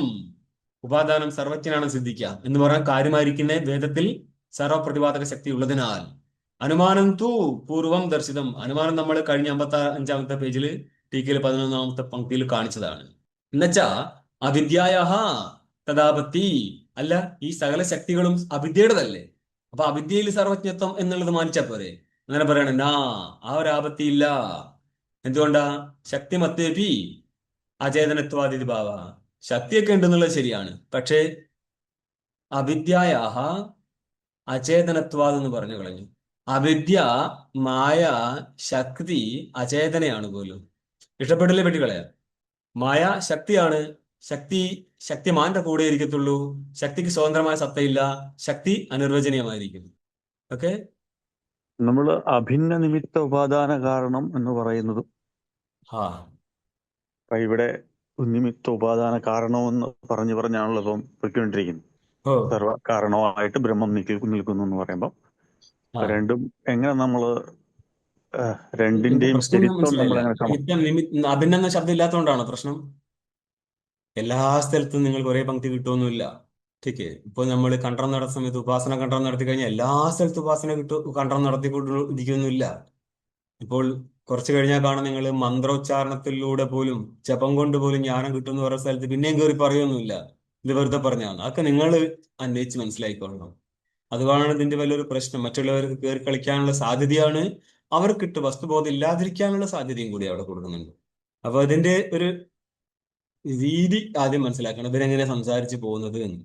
ഉപാദാനം സർവജ്ഞനാണ് സിദ്ധിക്കുക എന്ന് പറയാൻ കാര്യമായിരിക്കുന്ന വേദത്തിൽ സർവപ്രതിപാദക ശക്തി ഉള്ളതിനാൽ അനുമാനം തു പൂർവം ദർശിതം, അനുമാനം നമ്മൾ കഴിഞ്ഞ 55-ാമത്തെ പേജിൽ ടീക്കയിൽ 11-ാമത്തെ പങ്ക്തിയിൽ കാണിച്ചതാണ്. എന്നുവെച്ചാ അവിദ്യായ തഥാപത്തി, അല്ല ഈ സകല ശക്തികളും അവിദ്യയുടേതല്ലേ. അപ്പൊ അവിദ്യയിൽ സർവജ്ഞത്വം എന്നുള്ളത് മാനിച്ചാ പോരെ? അങ്ങനെ പറയണ ആ ഒരു ആപത്തിയില്ല. എന്തുകൊണ്ടാ? ശക്തി മത്തേപി അചേതനത്വാദിതി ഭാവ. ശക്തിയൊക്കെ ഉണ്ടെന്നുള്ളത് ശരിയാണ്, പക്ഷേ അവിദ്യായാഹ അചേതനത്വാദ് എന്ന് പറഞ്ഞു കളഞ്ഞു. അവിദ്യ, മായ, ശക്തി അചേതനയാണ് പോലും. ഇഷ്ടപ്പെട്ടില്ലേ വെട്ടിക്കളയാ. മായ ശക്തിയാണ്. ശക്തി ശക്തിമാന്റെ കൂടെ ഇരിക്കത്തുള്ളൂ. ശക്തിക്ക് സ്വതന്ത്രമായ സത്തയില്ല. ശക്തി അനിർവചനീയമായിരിക്കും. ഓക്കെ. നമ്മൾ അഭിന്ന നിമിത്ത ഉപാദാന കാരണം എന്ന് പറയുന്നതും ഹാ ഇപ്പൊ ഇവിടെ നിമിത്ത ഉപാദാന കാരണമെന്ന് പറഞ്ഞാണല്ലോ ഇപ്പം പൊയ്ക്കൊണ്ടിരിക്കുന്നത്. ഓ സർവ കാരണമായിട്ട് ബ്രഹ്മം നിൽക്കുന്നു എന്ന് പറയുമ്പോൾ ആ രണ്ടും എങ്ങനെ നമ്മള് എന്താ രണ്ടിന്റെയും പ്രശ്നം? എന്ന് സ്ഥിതിത്വം നമ്മൾ മനസ്സിലായില്ല. എങ്ങനെ അഭിനന്ദ ശബ്ദം ഇല്ലാത്തതുകൊണ്ടാണോ പ്രശ്നം? എല്ലാ സ്ഥലത്തും നിങ്ങൾക്ക് ഒരേ പങ്ക്തി കിട്ടുമൊന്നുമില്ല. ठीक ഇപ്പൊ നമ്മൾ കണ്ഠം നടത്തുന്ന സമയത്ത് ഉപാസന കണ്ഠം നടത്തി കഴിഞ്ഞാൽ എല്ലാ സ്ഥലത്തും ഉപാസന കണ്ഠം നടത്തിക്കൊണ്ടിരിക്കുന്നില്ല. ഇപ്പോൾ കുറച്ച് കഴിഞ്ഞാൽ കാണാം നിങ്ങൾ മന്ത്രോച്ചാരണത്തിലൂടെ പോലും ജപം കൊണ്ട് പോലും ജ്ഞാനം കിട്ടുന്ന ഓരോ സ്ഥലത്ത് പിന്നെയും കയറി പറയൊന്നുമില്ല. ഇത് വെറുതെ പറഞ്ഞാണ്. അതൊക്കെ നിങ്ങൾ അന്വേഷിച്ച് മനസ്സിലാക്കിക്കൊള്ളണം. അതുകൊണ്ടാണ് ഇതിന്റെ വലിയൊരു പ്രശ്നം. മറ്റുള്ളവർക്ക് കയറി കളിക്കാനുള്ള സാധ്യതയാണ്, അവർക്കിട്ട് വസ്തുബോധം ഇല്ലാതിരിക്കാനുള്ള സാധ്യതയും കൂടി അവിടെ കൊടുക്കുന്നുണ്ട്. അപ്പൊ അതിന്റെ ഒരു രീതി ആദ്യം മനസ്സിലാക്കണം, ഇവരെങ്ങനെ സംസാരിച്ച് പോകുന്നത് എന്ന്.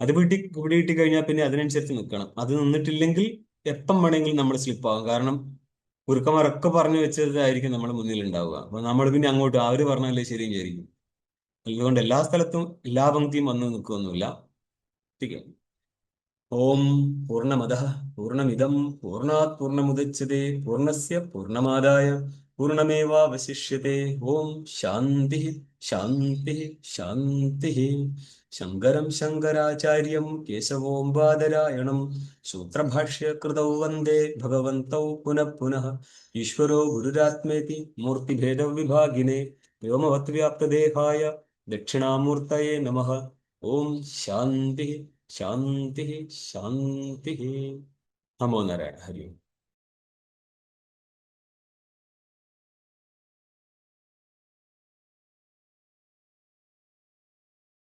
അത് പിടികിട്ടി കഴിഞ്ഞാൽ പിന്നെ അതിനനുസരിച്ച് നിൽക്കണം. അത് നിന്നിട്ടില്ലെങ്കിൽ എപ്പം വേണമെങ്കിലും നമ്മൾ സ്ലിപ്പാകും. കാരണം ഗുരുക്കന്മാരൊക്കെ പറഞ്ഞു വെച്ചതായിരിക്കും നമ്മുടെ മുന്നിൽ ഉണ്ടാവുക. അപ്പൊ നമ്മൾ പിന്നെ അങ്ങോട്ട് അവര് പറഞ്ഞാലേ ശരിയും വിചാരിക്കും. അതുകൊണ്ട് എല്ലാ സ്ഥലത്തും എല്ലാ പങ്ക്തിയും വന്ന് നിൽക്കുകയൊന്നുമില്ല. ठीक है. ഓം പൂർണ്ണമദഃ പൂർണ്ണമിദം പൂർണ്ണാത് പൂർണ്ണമുദച്യത്തെ പൂർണ്ണസ്യ പൂർണ്ണമാദായ പൂർണ്ണമേവാവശിഷ്യത്തെ. ഓം ശാന്തി ശാന്തി ശാന്തി. ശങ്കരം ശങ്കരാചാര്യം കേശവോം ബാദരായണം സൂത്രഭാഷ്യകൃതൗ വന്ദേ ഭഗവന്തൗ പുനഃ പുനഃ. ഈശ്വരോ ഗുരുരാത്മേതി മൂർത്തിഭേദവിഭാഗിനെ വ്യോമവത്വ്യാപ്തദേഹായ ദക്ഷിണാമൂർത്തയേ നമഃ. ഓം ശാന്തി ശാന്തി ശാന്തി. നമോ നാരായണ. ഹരി ഓം.